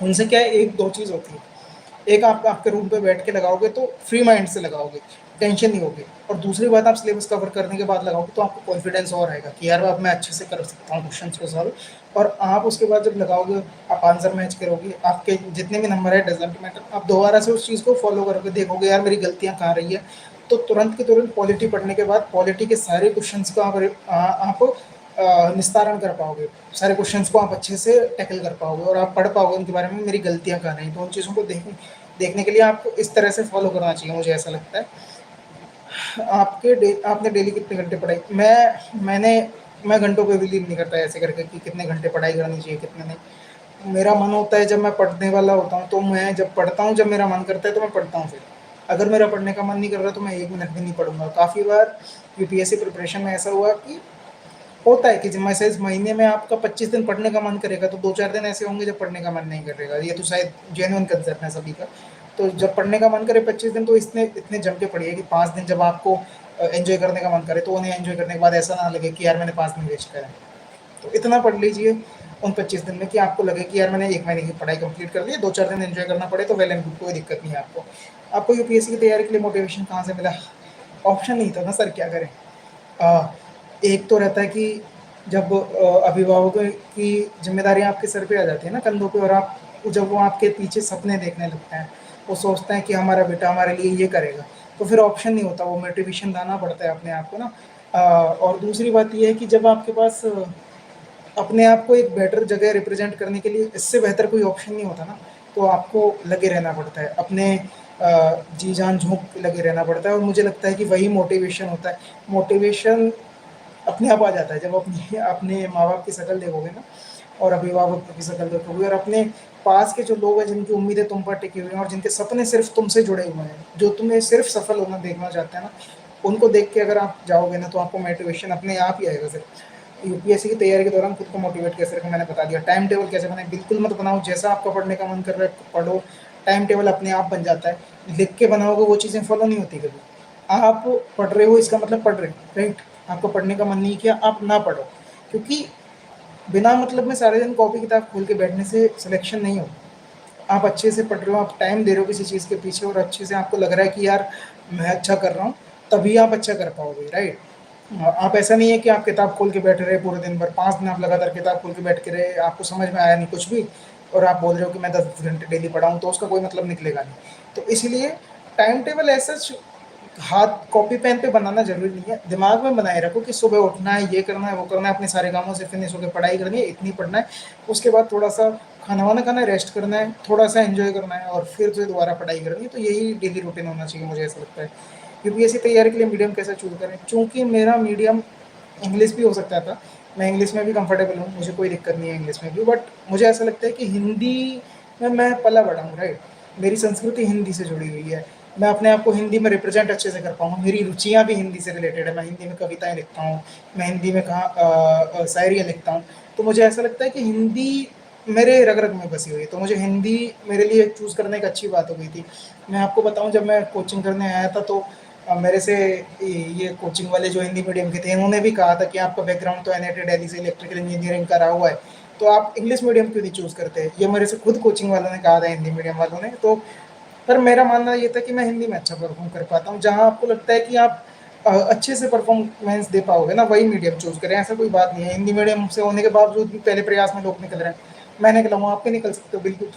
A: उनसे क्या है, एक दो चीज़ होती है, एक आप आपके रूम पे बैठ के लगाओगे तो फ्री माइंड से लगाओगे, टेंशन नहीं होगी और दूसरी बात आप सिलेबस कवर करने के बाद लगाओगे तो आपको कॉन्फिडेंस और आएगा कि यार अब मैं अच्छे से कर सकता हूँ क्वेश्चंस को सॉल्व। और आप उसके बाद जब लगाओगे, आप आंसर मैच करोगे, आपके जितने भी नंबर है डज़न्ट मैटर, आप दोबारा से उस चीज़ को फॉलो करोगे, देखोगे यार मेरी गलतियाँ कहाँ रही है, तो तुरंत के तुरंत पॉलिटी पढ़ने के बाद पॉलिटी के सारे क्वेश्चंस को आप निस्तारण कर पाओगे, सारे क्वेश्चंस को आप अच्छे से टैकल कर पाओगे और आप पढ़ पाओगे उनके बारे में मेरी गलतियाँ कहाँ रहीं। तो उन चीज़ों को देखने के लिए आपको इस तरह से फॉलो करना चाहिए, मुझे ऐसा लगता है। आपने डेली कितने घंटे पढ़ाई? मैं घंटों पे बिलीव नहीं करता ऐसे करके कि कितने घंटे पढ़ाई करनी चाहिए, कितने नहीं। मेरा मन होता है जब मैं पढ़ने वाला होता हूँ, तो मैं जब पढ़ता हूँ, जब मेरा मन करता है तो मैं पढ़ता हूँ फिर। अगर मेरा पढ़ने का मन नहीं कर रहा तो मैं 1 मिनट भी नहीं पढ़ूँगा। काफ़ी बार यूपीएससी प्रिपरेशन में ऐसा हुआ कि होता है कि जब मैसेज महीने में आपका 25 दिन पढ़ने का मन करेगा, तो 2-4 दिन ऐसे होंगे जब पढ़ने का मन नहीं करेगा। ये तो शायद जेन्युइन कंसर्न है सभी का। तो जब पढ़ने का मन करे 25 दिन, तो इतने इतने जम के पढ़िए कि 5 दिन जब आपको एंजॉय करने का मन करे, तो उन्हें एंजॉय करने के बाद ऐसा ना लगे कि यार मैंने 5 दिन वेस्ट करे। तो इतना पढ़ लीजिए उन 25 दिन में कि आपको लगे कि यार मैंने 1 महीने की पढ़ाई कंप्लीट कर ली, 2-4 दिन एंजॉय करना पड़े तो वेल एंड गुड, कोई दिक्कत नहीं है आपको। आपको यूपीएससी की तैयारी के लिए मोटिवेशन कहाँ से मिला? ऑप्शन नहीं था ना सर, क्या करें? एक तो रहता है कि जब अभिभावकों की जिम्मेदारी आपके सर पे आ जाती है ना, कंधों पे, और आप जब वो आपके पीछे सपने देखने लगते हैं, वो सोचते हैं कि हमारा बेटा हमारे लिए ये करेगा, तो फिर ऑप्शन नहीं होता, वो मोटिवेशन लाना पड़ता है अपने आप को ना। और दूसरी बात ये है कि जब आपके पास अपने आप को एक बेटर जगह रिप्रेजेंट करने के लिए इससे बेहतर कोई ऑप्शन नहीं होता ना, तो आपको लगे रहना पड़ता है, अपने जी जान झोंक के लगे रहना पड़ता है, और मुझे लगता है कि वही मोटिवेशन होता है। मोटिवेशन अपने आप आ जाता है जब अपनी अपने माँ बाप की शक्ल देखोगे ना, और अभिभावक की शक्ल देखोगे, और अपने पास के जो लोग हैं जिनकी उम्मीदें तुम पर टिकी हुई हैं और जिनके सपने सिर्फ तुमसे जुड़े हुए हैं, जो तुम्हें सिर्फ सफल होना देखना चाहते हैं ना, उनको देख के अगर आप जाओगे ना, तो आपको मोटिवेशन अपने आप ही आएगा। सर यूपीएससी की तैयारी के दौरान खुद को मोटिवेट कैसे रखें मैंने बता दिया। टाइम टेबल कैसे बनाए? बिल्कुल मत बनाओ, जैसा आपका पढ़ने का मन कर रहा है पढ़ो, टाइम टेबल अपने आप बन जाता है। लिख के बनाओगे वो चीज़ें फॉलो नहीं होती कभी। आप पढ़ रहे हो इसका मतलब पढ़ रहे हो, राइट? आपको पढ़ने का मन नहीं किया, आप ना पढ़ो, क्योंकि बिना मतलब में सारे दिन कॉपी किताब खोल के बैठने से सिलेक्शन नहीं होगा। आप अच्छे से पढ़ रहे हो, आप टाइम दे रहे हो किसी चीज़ के पीछे, और अच्छे से आपको लग रहा है कि यार मैं अच्छा कर रहा हूँ, तभी आप अच्छा कर पाओगे, राइट? आप ऐसा नहीं है कि आप किताब खोल के बैठे रहे पूरे दिन भर, 5 दिन आप लगातार किताब खोल के बैठ के रहे, आपको समझ में आया नहीं कुछ भी, और आप बोल रहे हो कि मैं 10 घंटे डेली पढ़ा हूँ, तो उसका कोई मतलब निकलेगा नहीं। तो इसलिए टाइम टेबल ऐसा हाथ कॉपी पेन पे बनाना जरूरी नहीं है, दिमाग में बनाए रखो कि सुबह उठना है, ये करना है, वो करना है, अपने सारे कामों से फिनिश होकर पढ़ाई करनी है, इतनी पढ़ना है, उसके बाद थोड़ा सा खाना वाना खाना है, रेस्ट करना है, थोड़ा सा एंजॉय करना है, और फिर जो दोबारा पढ़ाई करनी है। तो यही डेली रूटीन होना चाहिए, मुझे ऐसा लगता है। यूपीएससी तैयारी के लिए मीडियम कैसे चूज करें? चूँकि मेरा मीडियम इंग्लिश भी हो सकता था, मैं इंग्लिश में भी कंफर्टेबल हूँ, मुझे कोई दिक्कत नहीं है इंग्लिश में भी, बट मुझे ऐसा लगता है कि हिंदी में मैं पला बड़ा हूँ, राइट? मेरी संस्कृति हिंदी से जुड़ी हुई है, मैं अपने आप को हिंदी में रिप्रेजेंट अच्छे से कर पाऊँ, मेरी रुचियाँ भी हिंदी से रिलेटेड है, मैं हिंदी में कविताएँ लिखता हूँ, मैं हिंदी में शायरियाँ लिखता हूँ। तो मुझे ऐसा लगता है कि हिंदी मेरे रग-रग में बसी हुई है, तो मुझे हिंदी मेरे लिए चूज़ करना एक अच्छी बात हो गई थी। मैं आपको बताऊँ, जब मैं कोचिंग करने आया था, तो मेरे से ये कोचिंग वाले जो हिंदी मीडियम के थे, उन्होंने भी कहा था कि आपका बैकग्राउंड तो एनआईटी दिल्ली से इलेक्ट्रिकल इंजीनियरिंग करा हुआ है, तो आप इंग्लिश मीडियम क्यों नहीं चूज़ करते? ये मेरे से खुद कोचिंग वालों ने कहा था, हिंदी मीडियम वालों ने। तो पर मेरा मानना ये था कि मैं हिंदी में अच्छा परफॉर्म कर पाता हूँ, जहाँ आपको लगता है कि आप अच्छे से परफॉर्मेंस दे पाओगे ना, वही मीडियम चूज़ करें, ऐसा कोई बात नहीं है। हिंदी मीडियम से होने के बावजूद भी पहले प्रयास में लोग निकल रहे हैं, मैं निकला हूँ, आप भी निकल सकते हो बिल्कुल।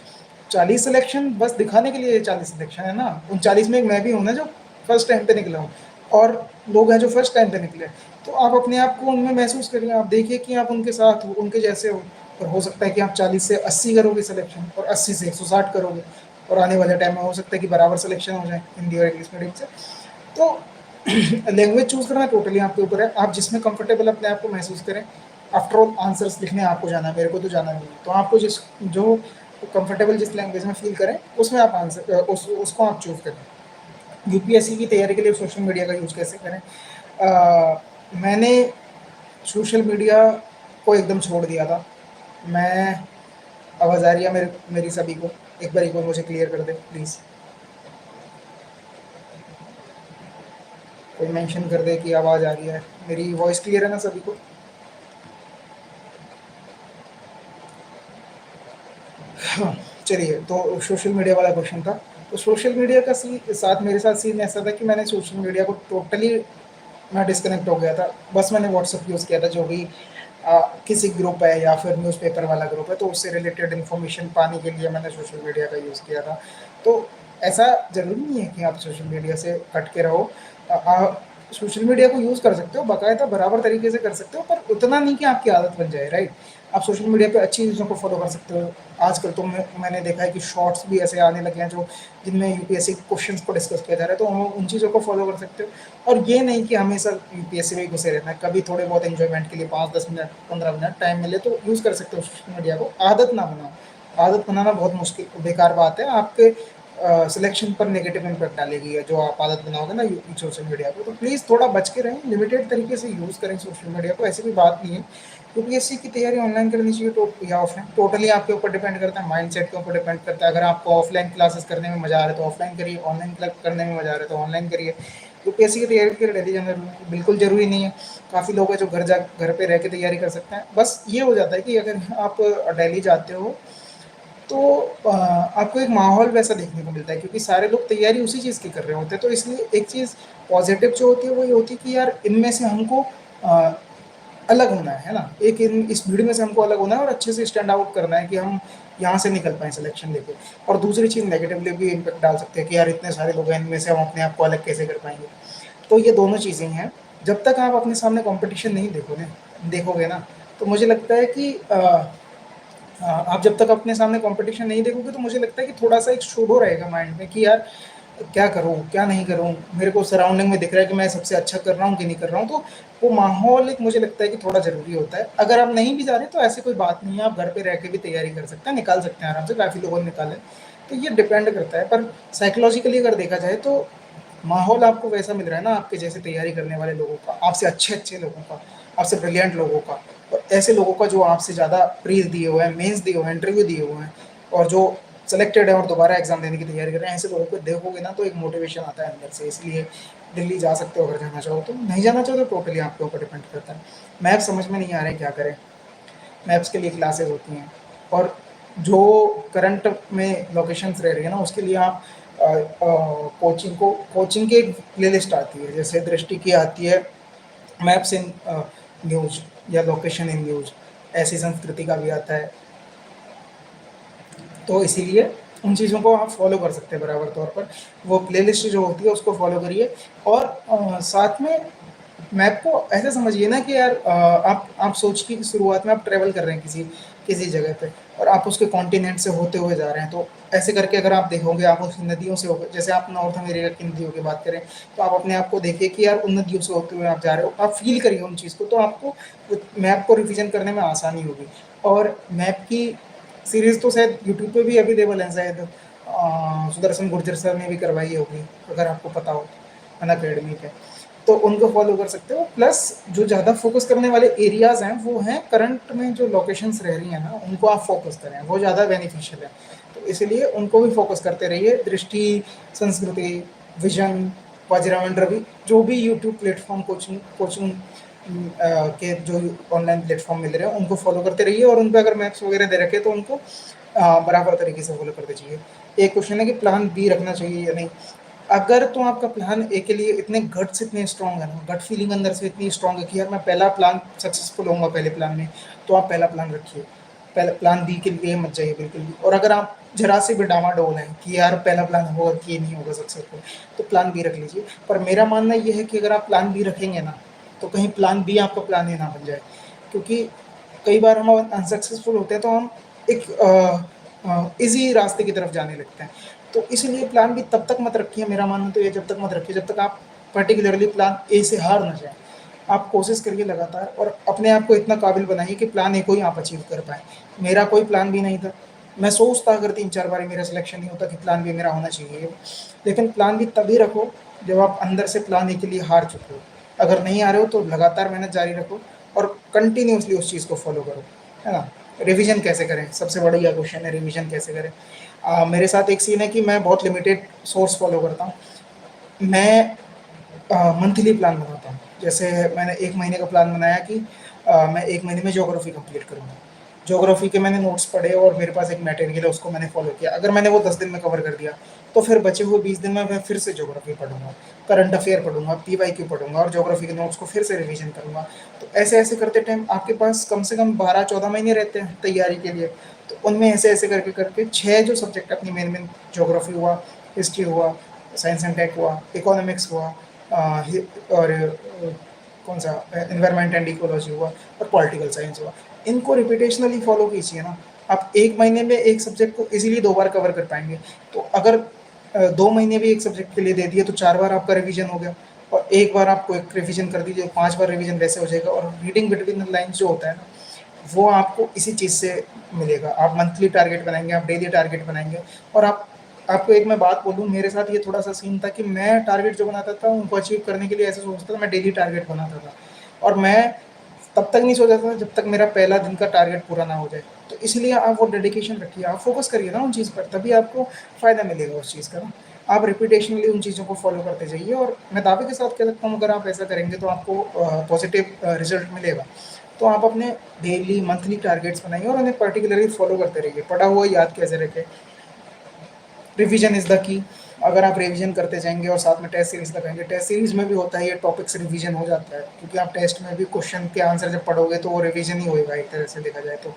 A: 40 सिलेक्शन बस दिखाने के लिए 40 सिलेक्शन है ना, उन 40 में एक मैं भी हूँ ना, जो फर्स्ट टाइम पे निकला हूँ, और लोग हैं जो फर्स्ट टाइम पे निकले। तो आप अपने आप को उनमें महसूस करिए, आप देखिए कि आप उनके साथ हो, उनके जैसे हो, और हो सकता है कि आप 40 से 80 करोगे सिलेक्शन, और 80 से 160 करोगे, और आने वाले टाइम में हो सकता है कि बराबर सिलेक्शन हो जाए हिंदी और इंग्लिश मीडियम से। तो लैंग्वेज चूज़ करना टोटली आपके ऊपर है, आप जिसमें कंफर्टेबल अपने आप को महसूस करें। आफ्टर ऑल आंसर्स लिखने आपको जाना है, मेरे को तो जाना नहीं है, तो आपको जो कंफर्टेबल जिस लैंग्वेज में फील करें, उसमें आप उसको आप चूज़ करें। यूपीएससी की तैयारी के लिए सोशल मीडिया का यूज़ कैसे करें? मैंने सोशल मीडिया को एकदम छोड़ दिया था। मैं आवाज़ आ रही है मेरी सभी को? एक बार मुझे क्लियर कर दे प्लीज़। कोई मेंशन कर दे कि आवाज़ आ रही है, मेरी वॉइस क्लियर है ना सभी को? हाँ, चलिए, तो सोशल मीडिया वाला क्वेश्चन था। तो सोशल मीडिया का साथ मेरे साथ सीन ऐसा था कि मैंने सोशल मीडिया को टोटली मैं डिस्कनेक्ट हो गया था। बस मैंने व्हाट्सएप यूज़ किया था, जो भी किसी ग्रुप है या फिर न्यूज़पेपर वाला ग्रुप है, तो उससे रिलेटेड इन्फॉर्मेशन पाने के लिए मैंने सोशल मीडिया का यूज़ किया था। तो ऐसा ज़रूरी नहीं है कि आप सोशल मीडिया से हट के रहो। सोशल मीडिया को यूज़ कर सकते हो, बाकायदा बराबर तरीके से कर सकते हो, पर उतना नहीं कि आपकी आदत बन जाए, राइट? आप सोशल मीडिया पे अच्छी चीज़ों को फॉलो कर सकते हो। आजकल तो मैंने देखा है कि शॉर्ट्स भी ऐसे आने लगे हैं, जो जिनमें यूपीएससी क्वेश्चंस को डिस्कस किया जा रहा है, तो हम उन चीज़ों को फॉलो कर सकते हो। और ये नहीं कि हमेशा यूपीएससी में ही घुसे रहना है, कभी थोड़े बहुत एंजॉयमेंट के लिए 5-10 मिनट, 15 मिनट टाइम मिले तो यूज़ कर सकते हो सोशल मीडिया को। आदत ना बनाओ, आदत बनाना बहुत मुश्किल बेकार बात है। आपके सिलेक्शन पर नेगेटिव इम्पैक्ट डालेगी, या जो आप आदत बनाओगे ना सोशल मीडिया को, तो प्लीज़ थोड़ा बच के रहें, लिमिटेड तरीके से यूज़ करें सोशल मीडिया को। ऐसी कोई बात नहीं है, यूपीएससी की तैयारी ऑनलाइन करनी चाहिए तो या ऑफलाइन, टोटली आपके ऊपर डिपेंड करता है, माइंडसेट के ऊपर डिपेंड करता है। अगर आपको ऑफलाइन क्लासेस करने में मजा आ रहा है तो ऑफलाइन करिए, ऑनलाइन करने में मजा आ रहा है तो ऑनलाइन करिए। यूपीएससी की तैयारी के लिए डेली जाना बिल्कुल ज़रूरी नहीं है। काफ़ी लोग हैं जो घर पे रह के तैयारी कर सकते हैं। बस ये हो जाता है कि अगर आप डेली जाते हो तो आपको एक माहौल वैसा देखने को मिलता है, क्योंकि सारे लोग तैयारी उसी चीज़ की कर रहे होते हैं। तो इसलिए एक चीज़ पॉजिटिव जो होती है वो ये होती है कि यार इनमें से हमको अलग होना है ना, एक इस भीड़ में से हमको अलग होना है और अच्छे से स्टैंड आउट करना है कि हम यहाँ से निकल पाएँ सिलेक्शन लेके। और दूसरी चीज़ नेगेटिवली भी इम्पैक्ट डाल सकते हैं कि यार इतने सारे लोग हैं, इनमें से हम अपने आप को अलग कैसे कर पाएँगे। तो ये दोनों चीज़ें हैं। जब तक आप अपने सामने कॉम्पिटिशन नहीं देखोगे ना, तो मुझे लगता है कि आप जब तक अपने सामने कॉम्पिटिशन नहीं देखोगे तो मुझे लगता है कि थोड़ा-सा एक शोबो रहेगा माइंड में कि यार क्या करूँ, क्या नहीं करूँ? मेरे को सराउंडिंग में दिख रहा है कि मैं सबसे अच्छा कर रहा हूँ कि नहीं कर रहा हूँ, तो वो माहौल एक मुझे लगता है कि थोड़ा ज़रूरी होता है। अगर आप नहीं भी जा रहे तो ऐसी कोई बात नहीं है, आप घर पे रह के भी तैयारी कर सकते हैं, निकाल सकते हैं आराम से, काफ़ी लोगों ने निकाला है। तो ये डिपेंड करता है, पर साइकोलॉजिकली अगर देखा जाए तो माहौल आपको वैसा मिल रहा है ना आपके जैसे तैयारी करने वाले लोगों का, आपसे अच्छे-अच्छे लोगों का, आपसे ब्रिलियंट लोगों का, और ऐसे लोगों का जो आपसे ज़्यादा प्रीज़ दिए हुए हैं, मेंस दिए हुए हैं, इंटरव्यू दिए हुए हैं, और जो सेलेक्टेड है और दोबारा एग्ज़ाम देने की तैयारी कर रहे हैं, ऐसे लोगों को देखोगे ना तो एक मोटिवेशन आता है अंदर से। इसलिए दिल्ली जा सकते हो अगर जाना चाहो तो, नहीं जाना चाहो तो टोटली आपके ऊपर डिपेंड करता है। मैप्स समझ में नहीं आ रहा है क्या करें? मैप्स के लिए क्लासेस होती हैं, और जो करंट में लोकेशंस रह रही है ना उसके लिए आप कोचिंग की एक प्लेलिस्ट आती है, जैसे दृष्टि की आती है मैप्स इन न्यूज़, या लोकेशन इन न्यूज़, ऐसी संस्कृति का भी आता है। तो इसीलिए उन चीज़ों को आप फॉलो कर सकते हैं बराबर तौर पर। वो प्लेलिस्ट जो होती है उसको फॉलो करिए, और साथ में मैप को ऐसे समझिए ना कि यार आप सोचिए कि शुरुआत में आप ट्रैवल कर रहे हैं किसी किसी जगह पे, और आप उसके कॉन्टिनेंट से होते हुए जा रहे हैं। तो ऐसे करके अगर आप देखोगे, आप उस नदियों से होकर, जैसे आप नॉर्थ अमेरिका की नदियों की बात करें, तो आप अपने आप को देखिए कि यार उन नदियों से होते हुए आप जा रहे हो, आप फील करिए उन चीज़ को, तो आपको मैप को रिविजन करने में आसानी होगी। और मैप की सीरीज़ तो शायद यूट्यूब पे भी अवेलेबल है शायद, सुदर्शन गुर्जर सर ने भी करवाई होगी, अगर आपको पता हो, अनअकैडमी पे, तो उनको फॉलो कर सकते हो। प्लस जो ज़्यादा फोकस करने वाले एरियाज़ हैं वो हैं करंट में जो लोकेशंस रह रही हैं ना, उनको आप फोकस करें, वो ज़्यादा बेनिफिशियल है। तो इसलिए उनको भी फोकस करते रहिए। दृष्टि, संस्कृति, विजन, वज्रमंड रवि, जो भी यूट्यूब प्लेटफॉर्म कोचिंग कोचिंग के जो ऑनलाइन प्लेटफॉर्म मिल रहे हैं उनको फॉलो करते रहिए, और उन पे अगर मैप्स वगैरह दे रखे तो उनको बराबर तरीके से फॉलो करते चाहिए। एक क्वेश्चन है कि प्लान बी रखना चाहिए या नहीं। अगर तो आपका प्लान ए के लिए इतने गट्स इतने स्ट्रॉन्ग है ना, गट फीलिंग अंदर से इतनी स्ट्रॉन्ग है कि यार मैं पहला प्लान सक्सेसफुल होऊंगा पहले प्लान में, तो आप पहला प्लान रखिए। पहले प्लान बी के लिए मत जाइए बिल्कुल भी। और अगर आप जरा से भी डामाडोल हैं कि यार पहला प्लान होगा कि ये नहीं होगा सक्सेसफुल, तो प्लान बी रख लीजिए। पर मेरा मानना ये है कि अगर आप प्लान बी रखेंगे ना, तो कहीं प्लान बी आपका प्लान ए ना बन जाए, क्योंकि कई बार हम अनसक्सेसफुल होते हैं तो हम एक ईजी रास्ते की तरफ जाने लगते हैं। तो इसलिए प्लान बी तब तक मत रखिए, मेरा मानना तो ये जब तक मत रखिए जब तक आप पर्टिकुलरली प्लान ए से हार ना जाए। आप कोशिश करिए लगातार, और अपने आप को इतना काबिल बनाइए कि प्लान ए को ही आप अचीव कर पाएँ। मेरा कोई प्लान बी नहीं था। मैं सोचता अगर 3-4 बारी मेरा सिलेक्शन नहीं होता कि प्लान बी मेरा होना चाहिए। लेकिन प्लान बी तभी रखो जब आप अंदर से प्लान ए के लिए हार चुके हो। अगर नहीं आ रहे हो तो लगातार मेहनत जारी रखो, और कंटिन्यूअसली उस चीज़ को फॉलो करो, है ना? रिवीजन कैसे करें? सबसे बढ़िया क्वेश्चन है, रिवीजन कैसे करें? मेरे साथ एक सीन है कि मैं बहुत लिमिटेड सोर्स फॉलो करता हूँ। मैं मंथली प्लान बनाता हूँ। जैसे मैंने 1 महीने का प्लान बनाया कि मैं 1 महीने में ज्योग्राफी कंप्लीट करूँगा। ज्योग्राफी के मैंने नोट्स पढ़े और मेरे पास एक मटेरियल है, उसको मैंने फॉलो किया। अगर मैंने वो 10 दिन में कवर कर दिया, तो फिर बचे हुए 20 दिन में मैं फिर से ज्योग्राफी पढ़ूँगा, करंट अफेयर पढ़ूँगा, पीवाईक्यू पढ़ूँगा और ज्योग्राफी के नोट्स को फिर से रिवीजन करूँगा। तो ऐसे-ऐसे करते टाइम आपके पास कम से कम 12-14 महीने रहते हैं तैयारी के लिए। तो उनमें ऐसे-ऐसे करके 6 जो सब्जेक्ट अपनी मेन-मेन, ज्योग्राफी हुआ, हिस्ट्री हुआ, साइंस एंड टेक हुआ, इकोनॉमिक्स हुआ, और कौन सा एनवायरनमेंट एंड इकोलॉजी हुआ, और पॉलिटिकल साइंस हुआ। इनको रिपीटेशनली फॉलो कीजिए ना, आप 1 महीने में एक सब्जेक्ट को इजीली 2 बार कवर कर पाएंगे। तो अगर 2 महीने भी एक सब्जेक्ट के लिए दे दिए तो 4 बार आपका रिवीजन हो गया, और एक बार आप क्विक रिवीजन कर दीजिए, 5 बार रिवीजन वैसे हो जाएगा। और रीडिंग बिटवीन द लाइन्स जो होता है ना, वो आपको इसी चीज़ से मिलेगा। आप मंथली टारगेट बनाएंगे, आप डेली टारगेट बनाएंगे, और आप आपको एक मैं बात बोलूँ, मेरे साथ ये थोड़ा-सा सीन था कि मैं टारगेट जो बनाता था, उनको अचीव करने के लिए ऐसे सोचता था, मैं डेली टारगेट बनाता था और मैं तब तक नहीं सोचा था जब तक मेरा पहला दिन का टारगेट पूरा ना हो जाए। तो इसलिए आप वो डेडिकेशन रखिए, आप फ़ोकस करिए ना उन चीज़ पर, तभी आपको फ़ायदा मिलेगा उस चीज़ का ना। आप रिपिटेशनली उन चीज़ों को फ़ॉलो करते जाइए और मैं दावे के साथ कह सकता हूँ, अगर आप ऐसा करेंगे तो आपको पॉज़िटिव रिज़ल्ट मिलेगा। तो आप अपने डेली, मंथली टारगेट्स बनाइए और उन्हें पर्टिकुलरली फ़ॉलो करते रहिए। पढ़ा हुआ याद कैसे रखें? Revision is the key. अगर आप रिवीजन करते जाएँगे और साथ में टेस्ट सीरीज़ लगाएँगे, टेस्ट सीरीज़ में भी होता है ये टॉपिक्स रिवीजन हो जाता है, क्योंकि आप टेस्ट में भी क्वेश्चन के आंसर जब पढ़ोगे तो वो रिवीजन ही होएगा एक तरह से देखा जाए तो।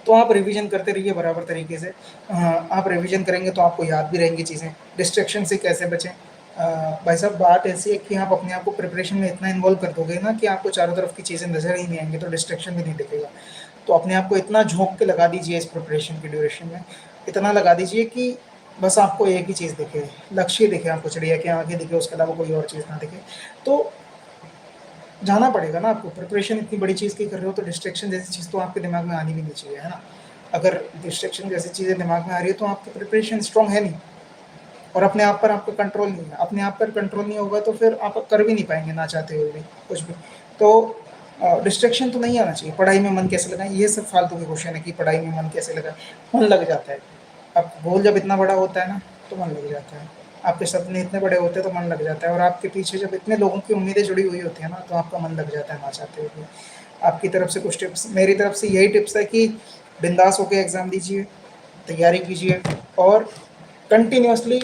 A: तो आप रिवीजन करते रहिए बराबर तरीके से। आप रिवीजन करेंगे तो आपको याद भी रहेंगी चीज़ें। डिस्ट्रैक्शन से कैसे बचें? भाई साहब, बात ऐसी है कि आप अपने आप को प्रिपरेशन में इतना इन्वॉल्व कर दोगे ना कि आपको चारों तरफ की चीज़ें नज़र ही नहीं आएँगी, तो डिस्ट्रैक्शन भी नहीं दिखेगा। तो अपने आप को इतना झोंक के लगा दीजिए इस प्रिपरेशन की ड्यूरेशन में, इतना लगा दीजिए कि बस आपको एक ही चीज़ दिखे, लक्ष्य दिखे, आपको चिड़िया की आँखें दिखे, उसके अलावा कोई और चीज़ ना दिखे। तो जाना पड़ेगा ना आपको, प्रिपरेशन इतनी बड़ी चीज़ की कर रहे हो तो डिस्ट्रैक्शन जैसी चीज़ तो आपके दिमाग में आनी भी नहीं चाहिए, है ना? अगर डिस्ट्रैक्शन जैसी चीज़ें दिमाग में आ रही है तो आपकी प्रिपरेशन स्ट्रॉन्ग है नहीं और अपने आप पर आपका कंट्रोल नहीं है। अपने आप पर कंट्रोल नहीं होगा तो फिर आप कर भी नहीं पाएँगे ना चाहते हुए भी, कुछ भी। तो डिस्ट्रैक्शन तो नहीं आना चाहिए। पढ़ाई में मन कैसे लगाएँ? ये सब फालतू के क्वेश्चन है कि पढ़ाई में मन कैसे लगाएँ? मन लग जाता है। अब गोल जब इतना बड़ा होता है ना, तो मन लग जाता है। आपके सपने इतने बड़े होते हैं तो मन लग जाता है और आपके पीछे जब इतने लोगों की उम्मीदें जुड़ी हुई होती हैं ना, तो आपका मन लग जाता है ना चाहते हुए भी। आपकी तरफ से कुछ टिप्स, मेरी तरफ से यही टिप्स है कि बिंदास होके एग्ज़ाम दीजिए, तैयारी कीजिए और कंटिन्यूअसली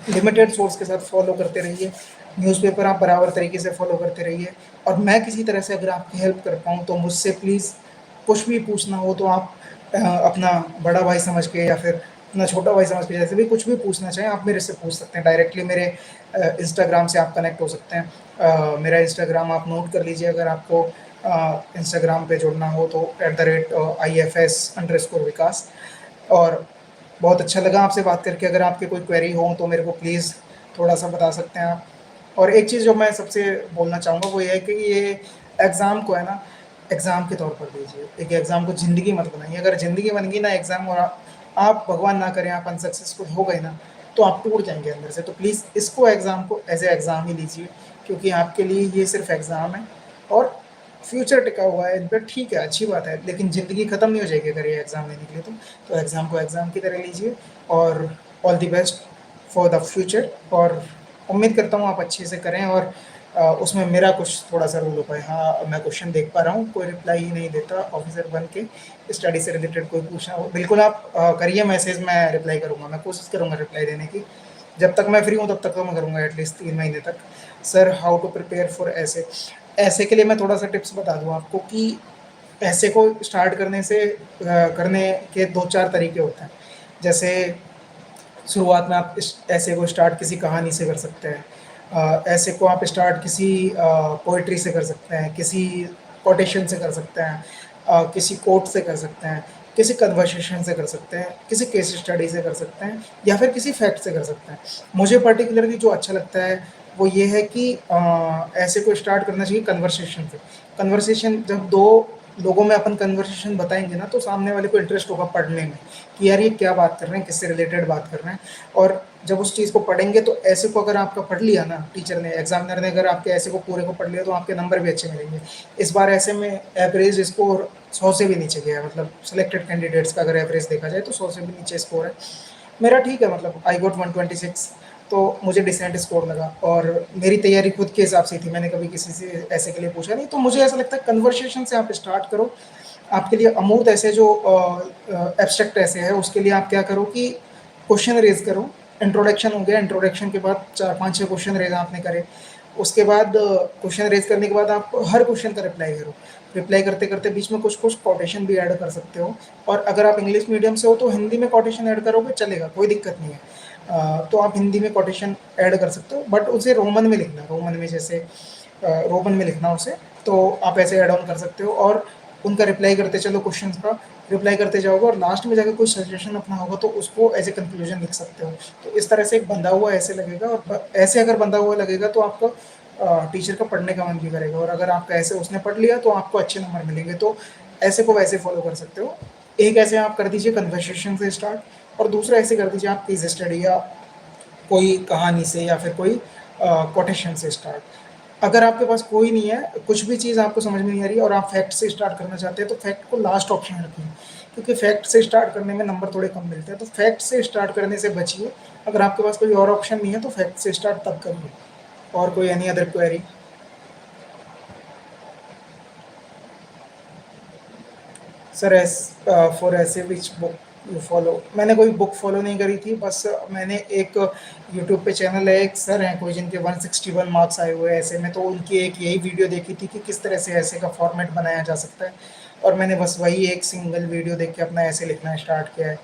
A: लिमिटेड सोर्स के साथ फॉलो करते रहिए। न्यूज़पेपर आप बराबर तरीके से फॉलो करते रहिए और मैं किसी तरह से अगर आपकी हेल्प कर पाऊँ तो मुझसे प्लीज़ कुछ भी पूछना हो तो आप अपना बड़ा भाई समझ के या फिर अपना छोटा भाई समझ के, जैसे भी कुछ भी पूछना चाहें आप मेरे से पूछ सकते हैं। डायरेक्टली मेरे इंस्टाग्राम से आप कनेक्ट हो सकते हैं। मेरा इंस्टाग्राम आप नोट कर लीजिए, अगर आपको इंस्टाग्राम पे जुड़ना हो तो @IFS_विकास। और बहुत अच्छा लगा आपसे बात करके। अगर आपके कोई क्वेरी हो तो मेरे को प्लीज़ थोड़ा-सा बता सकते हैं आप। और एक चीज़ जो मैं सबसे बोलना चाहूँगा वो ये है कि ये एग्ज़ाम को है ना, एग्ज़ाम के तौर पर लीजिए। एक एग्ज़ाम को ज़िंदगी मत बनाइए। अगर ज़िंदगी बन गई ना एग्ज़ाम और आप भगवान ना करे आप अनसक्सेसफुल हो गए ना, तो आप टूट जाएँगे अंदर से। तो प्लीज़ इसको एग्ज़ाम को एज़ ए एग्ज़ाम ही लीजिए, क्योंकि आपके लिए ये सिर्फ़ एग्ज़ाम है और फ्यूचर टिका हुआ है इन पे, ठीक है, अच्छी बात है, लेकिन ज़िंदगी ख़त्म नहीं हो जाएगी अगर ये एग्ज़ाम नहीं निकले तो। तो एग्ज़ाम को एग्ज़ाम की तरह लीजिए और all the best for the future. और उम्मीद करता हूँ आप अच्छे से करें और उसमें मेरा कुछ थोड़ा-सा रोल हो पाए। हाँ, मैं क्वेश्चन देख पा रहा हूँ, कोई रिप्लाई ही नहीं देता ऑफ़िसर बन के, स्टडी से रिलेटेड कोई पूछना हो, बिल्कुल आप करिए मैसेज, मैं रिप्लाई करूँगा, मैं कोशिश करूँगा रिप्लाई देने की। जब तक मैं फ्री हूँ तब तक तो मैं करूँगा एटलीस्ट 3 महीने तक। Sir, how to prepare for ऐसे? ऐसे के लिए मैं थोड़ा-सा टिप्स बता दूँ आपको कि ऐसे को स्टार्ट करने के 2-4 तरीके होते हैं। जैसे शुरुआत में आप इस ऐसे को स्टार्ट किसी कहानी से कर सकते हैं। ऐसे को आप स्टार्ट किसी पोएट्री से कर सकते हैं, किसी कोटेशन से कर सकते हैं, किसी कोट से कर सकते हैं, किसी कन्वर्सेशन से कर सकते हैं, किसी केस स्टडी से कर सकते हैं या फिर किसी फैक्ट से कर सकते हैं। मुझे पर्टिकुलरली जो अच्छा लगता है वो ये है कि ऐसे को स्टार्ट करना चाहिए कन्वर्सेशन से। कन्वर्सेशन जब 2 लोगों में अपन कन्वर्सेशन बताएँगे ना, तो सामने वाले को इंटरेस्ट होगा पढ़ने में कि यार ये क्या बात कर रहे हैं, किससे रिलेटेड बात कर रहे हैं। और जब उस चीज़ को पढ़ेंगे तो ऐसे को अगर आपका पढ़ लिया ना, टीचर ने, एग्ज़ामिनर ने अगर आपके ऐसे को पूरे को पढ़ लिया तो आपके नंबर भी अच्छे मिलेंगे। इस बार ऐसे में एवरेज स्कोर 100 से भी नीचे गया है, मतलब सिलेक्टेड कैंडिडेट्स का अगर एवरेज देखा जाए तो 100 से भी नीचे स्कोर है। मेरा ठीक है, मतलब आई गॉट 126, तो मुझे डिसेंट स्कोर लगा और मेरी तैयारी खुद के हिसाब से थी, मैंने कभी किसी से ऐसे के लिए पूछा नहीं। तो मुझे ऐसा लगता है कन्वर्सेशन से आप स्टार्ट करो। आपके लिए अमूर्त ऐसे जो एब्स्ट्रैक्ट ऐसे है उसके लिए आप क्या करो कि क्वेश्चन रेज करो। इंट्रोडक्शन हो गया, इंट्रोडक्शन के बाद 4-5-6 क्वेश्चन रेज आपने करे। उसके बाद क्वेश्चन रेज करने के बाद आप हर क्वेश्चन का रिप्लाई करो। रिप्लाई करते करते बीच में कुछ कुछ कोटेशन भी ऐड कर सकते हो और अगर आप इंग्लिश मीडियम से हो तो हिंदी में कोटेशन ऐड करोगे चलेगा, कोई दिक्कत नहीं है। तो आप हिंदी में कोटेशन ऐड कर सकते हो, बट उसे रोमन में लिखना, रोमन में जैसे रोमन में लिखना उसे, तो आप ऐसे ऐड ऑन कर सकते हो और उनका रिप्लाई करते चलो, क्वेश्चंस का रिप्लाई करते जाओगे और लास्ट में जाकर कोई सजेशन अपना होगा तो उसको एज ए कंक्लूजन लिख सकते हो। तो इस तरह से एक बंधा हुआ ऐसे लगेगा और ऐसे अगर बंधा हुआ लगेगा तो आपको टीचर का पढ़ने का मन भी करेगा और अगर आपका ऐसे उसने पढ़ लिया तो आपको अच्छे नंबर मिलेंगे। तो ऐसे को वैसे फॉलो कर सकते हो। एक ऐसे आप कर दीजिए कन्वर्सेशन से स्टार्ट, और दूसरा ऐसे कर दीजिए आप केस स्टडी या कोई कहानी से या फिर कोई कोटेशन से स्टार्ट। अगर आपके पास कोई नहीं है, कुछ भी चीज़ आपको समझ में नहीं आ रही है और आप फैक्ट से स्टार्ट करना चाहते हैं, तो फैक्ट को लास्ट ऑप्शन रखिए, क्योंकि फैक्ट से स्टार्ट करने में नंबर थोड़े कम मिलते हैं, तो फैक्ट से स्टार्ट करने से बचिए। अगर आपके पास कोई और ऑप्शन नहीं है तो फैक्ट से स्टार्ट तब करिए। और कोई any other query? Sir S for ऐसे विच बुक यू फॉलो, मैंने कोई बुक फॉलो नहीं करी थी, बस मैंने एक यूट्यूब पे चैनल है, एक सर हैं कोई जिनके 161 मार्क्स आए हुए हैं ऐसे में, तो उनकी एक यही वीडियो देखी थी कि किस तरह से ऐसे का फॉर्मेट बनाया जा सकता है, और मैंने बस वही एक सिंगल वीडियो देख के अपना ऐसे लिखना स्टार्ट किया है।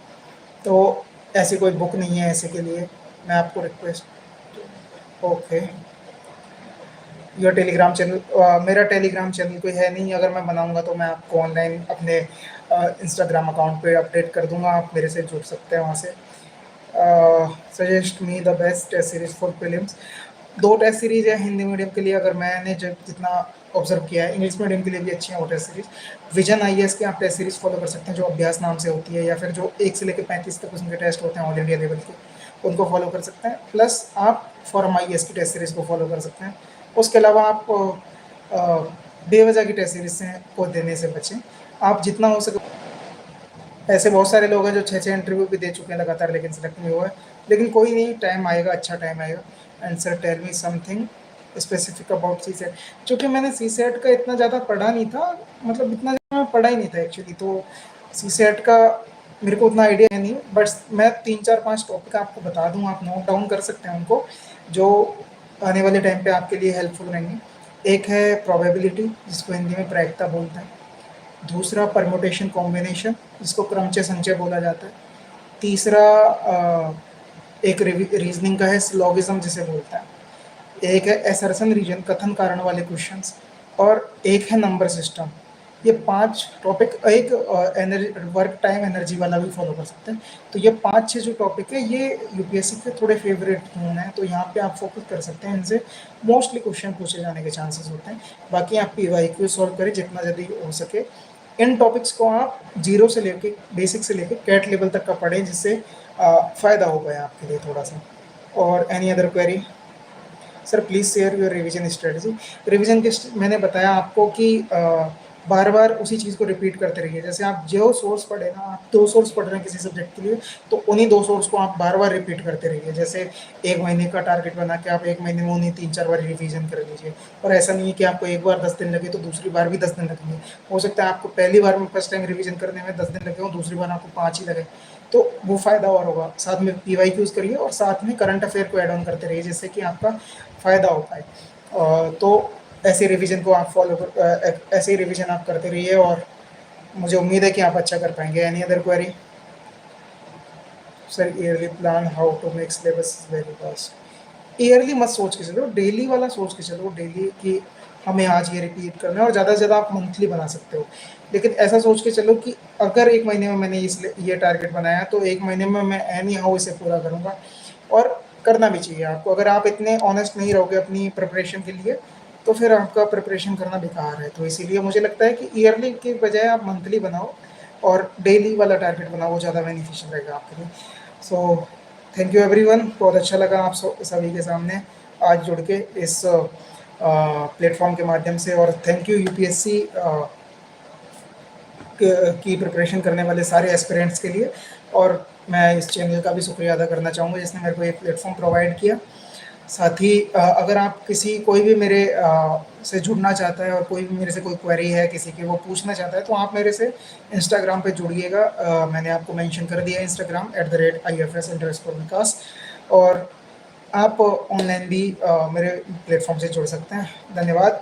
A: तो ऐसी कोई बुक नहीं है ऐसे के लिए, मैं आपको request. Okay. Your Telegram channel, मेरा टेलीग्राम चैनल कोई है नहीं, अगर मैं बनाऊंगा तो मैं आपको ऑनलाइन अपने इंस्टाग्राम अकाउंट पे अपडेट कर दूंगा, आप मेरे से जुड़ सकते हैं वहाँ से। Suggest me the best test series for prelims. दो टेस्ट सीरीज है हिंदी मीडियम के लिए, अगर मैंने जब जितना ऑब्जर्व किया है, इंग्लिश मीडियम के लिए भी अच्छी है वो टेस्ट सीरीज। विजन आईएएस की आप टेस्ट सीरीज फॉलो कर सकते हैं, जो अभ्यास नाम से होती है, या फिर जो 1 से लेकर 35 तक उसके टेस्ट होते हैं ऑल इंडिया लेवल के, उनको फॉलो कर सकते हैं। प्लस आप फॉरम आईएएस की टेस्ट सीरीज को फॉलो कर सकते हैं। उसके अलावा आप बेवजह की टेस्ट सीरीज से को देने से बचें, आप जितना हो सके। ऐसे बहुत सारे लोग हैं जो 6-6 इंटरव्यू भी दे चुके हैं लगातार, लेकिन सेलेक्ट नहीं हुआ है। लेकिन कोई नहीं, टाइम आएगा, अच्छा टाइम आएगा। And sir tell me something specific about CSAT. चूँकि मैंने सी सेट का इतना ज़्यादा पढ़ा नहीं था, मतलब इतना ज़्यादा मैं पढ़ा ही नहीं था एक्चुअली, तो सी सेट का मेरे को उतना आइडिया है नहीं, बट मैं 3-4-5 टॉपिक आपको बता दूँ, आप नोट डाउन कर सकते हैं उनको, जो आने वाले टाइम पे आपके लिए हेल्पफुल रहेंगे। एक है प्रोबेबिलिटी, जिसको हिंदी में प्रायिकता बोलते हैं। दूसरा परम्यूटेशन कॉम्बिनेशन, जिसको क्रमचय संचय बोला जाता है। तीसरा एक रीजनिंग का है, सिलोगिज्म जिसे बोलते हैं। एक है असर्शन रीजन, कथन कारण वाले क्वेश्चंस, और एक है नंबर सिस्टम। ये 5 टॉपिक, एक एनर्जी वर्क टाइम एनर्जी वाला भी फॉलो कर सकते हैं। तो ये 5-6 जो टॉपिक है, ये यूपीएससी के थोड़े फेवरेट जोन है, तो यहाँ पे आप फोकस कर सकते हैं, इनसे मोस्टली क्वेश्चन पूछे जाने के चांसेस होते हैं। बाकी आप पीवाईक्यू सॉल्व करें जितना जल्दी हो सके। इन टॉपिक्स को आप जीरो से लेके, बेसिक से लेके कैट लेवल तक का पढ़ें, जिससे फ़ायदा हो गया आपके लिए थोड़ा सा। और any other query? Sir please share your revision strategy. Revision के मैंने बताया आपको कि बार बार उसी चीज़ को रिपीट करते रहिए। जैसे आप जो सोर्स पढ़े ना, आप 2 सोर्स पढ़ रहे हैं किसी सब्जेक्ट के लिए, तो उन्हीं 2 सोर्स को आप बार बार रिपीट करते रहिए। जैसे 1 महीने का टारगेट बना के आप 1 महीने में उन्हीं 3-4 बार रिवीजन कर लीजिए। और ऐसा नहीं है कि आपको एक बार 10 दिन लगे तो दूसरी बार भी 10 दिन लगेंगे। हो सकता है आपको पहली बार में फर्स्ट टाइम रिवीजन करने में 10 दिन लगे हों, दूसरी बार आपको 5 ही लगे, तो वो फ़ायदा और होगा। साथ में पीवाईक्यूज़ करिए और साथ में करंट अफेयर को ऐड ऑन करते रहिए, जिससे कि आपका फ़ायदा हो पाए। तो ऐसे रिवीजन को आप फॉलो कर, ऐसे ही रिवीजन आप करते रहिए, और मुझे उम्मीद है कि आप अच्छा कर पाएंगे। Any other query? Sir early plan how to make syllabus very fast. Early मत सोच के चलो, डेली वाला सोच के चलो। डेली कि हमें आज ये रिपीट करना है, और ज़्यादा से ज़्यादा आप मंथली बना सकते हो। लेकिन ऐसा सोच के चलो कि अगर 1 महीने में मैंने ये टारगेट बनाया, तो 1 महीने में मैं एनी हाउ इसे पूरा करूँगा, और करना भी चाहिए आपको। अगर आप इतने ऑनेस्ट नहीं रहोगे अपनी प्रिपरेशन के लिए, तो फिर आपका प्रिपरेशन करना बेकार है। तो इसीलिए मुझे लगता है कि ईयरली के बजाय आप मंथली बनाओ, और डेली वाला टारगेट बनाओ, वो ज़्यादा बेनिफिशियल रहेगा आपके लिए। सो थैंक यू एवरीवन, बहुत अच्छा लगा आप सभी के सामने आज जुड़ के इस प्लेटफॉर्म के माध्यम से। और थैंक यू यूपीएससी की प्रिपरेशन करने वाले सारे एस्पिरेंट्स के लिए। और मैं इस चैनल का भी शुक्रिया अदा करना चाहूँगा जिसने मेरे को एक प्लेटफॉर्म प्रोवाइड किया। साथ ही अगर आप कोई भी मेरे से जुड़ना चाहता है, और कोई भी मेरे से कोई क्वेरी है किसी की, वो पूछना चाहता है, तो आप मेरे से इंस्टाग्राम पे जुड़िएगा। मैंने आपको मेंशन कर दिया है इंस्टाग्राम @IFS_विकास। और आप ऑनलाइन भी मेरे प्लेटफॉर्म से जुड़ सकते हैं। धन्यवाद।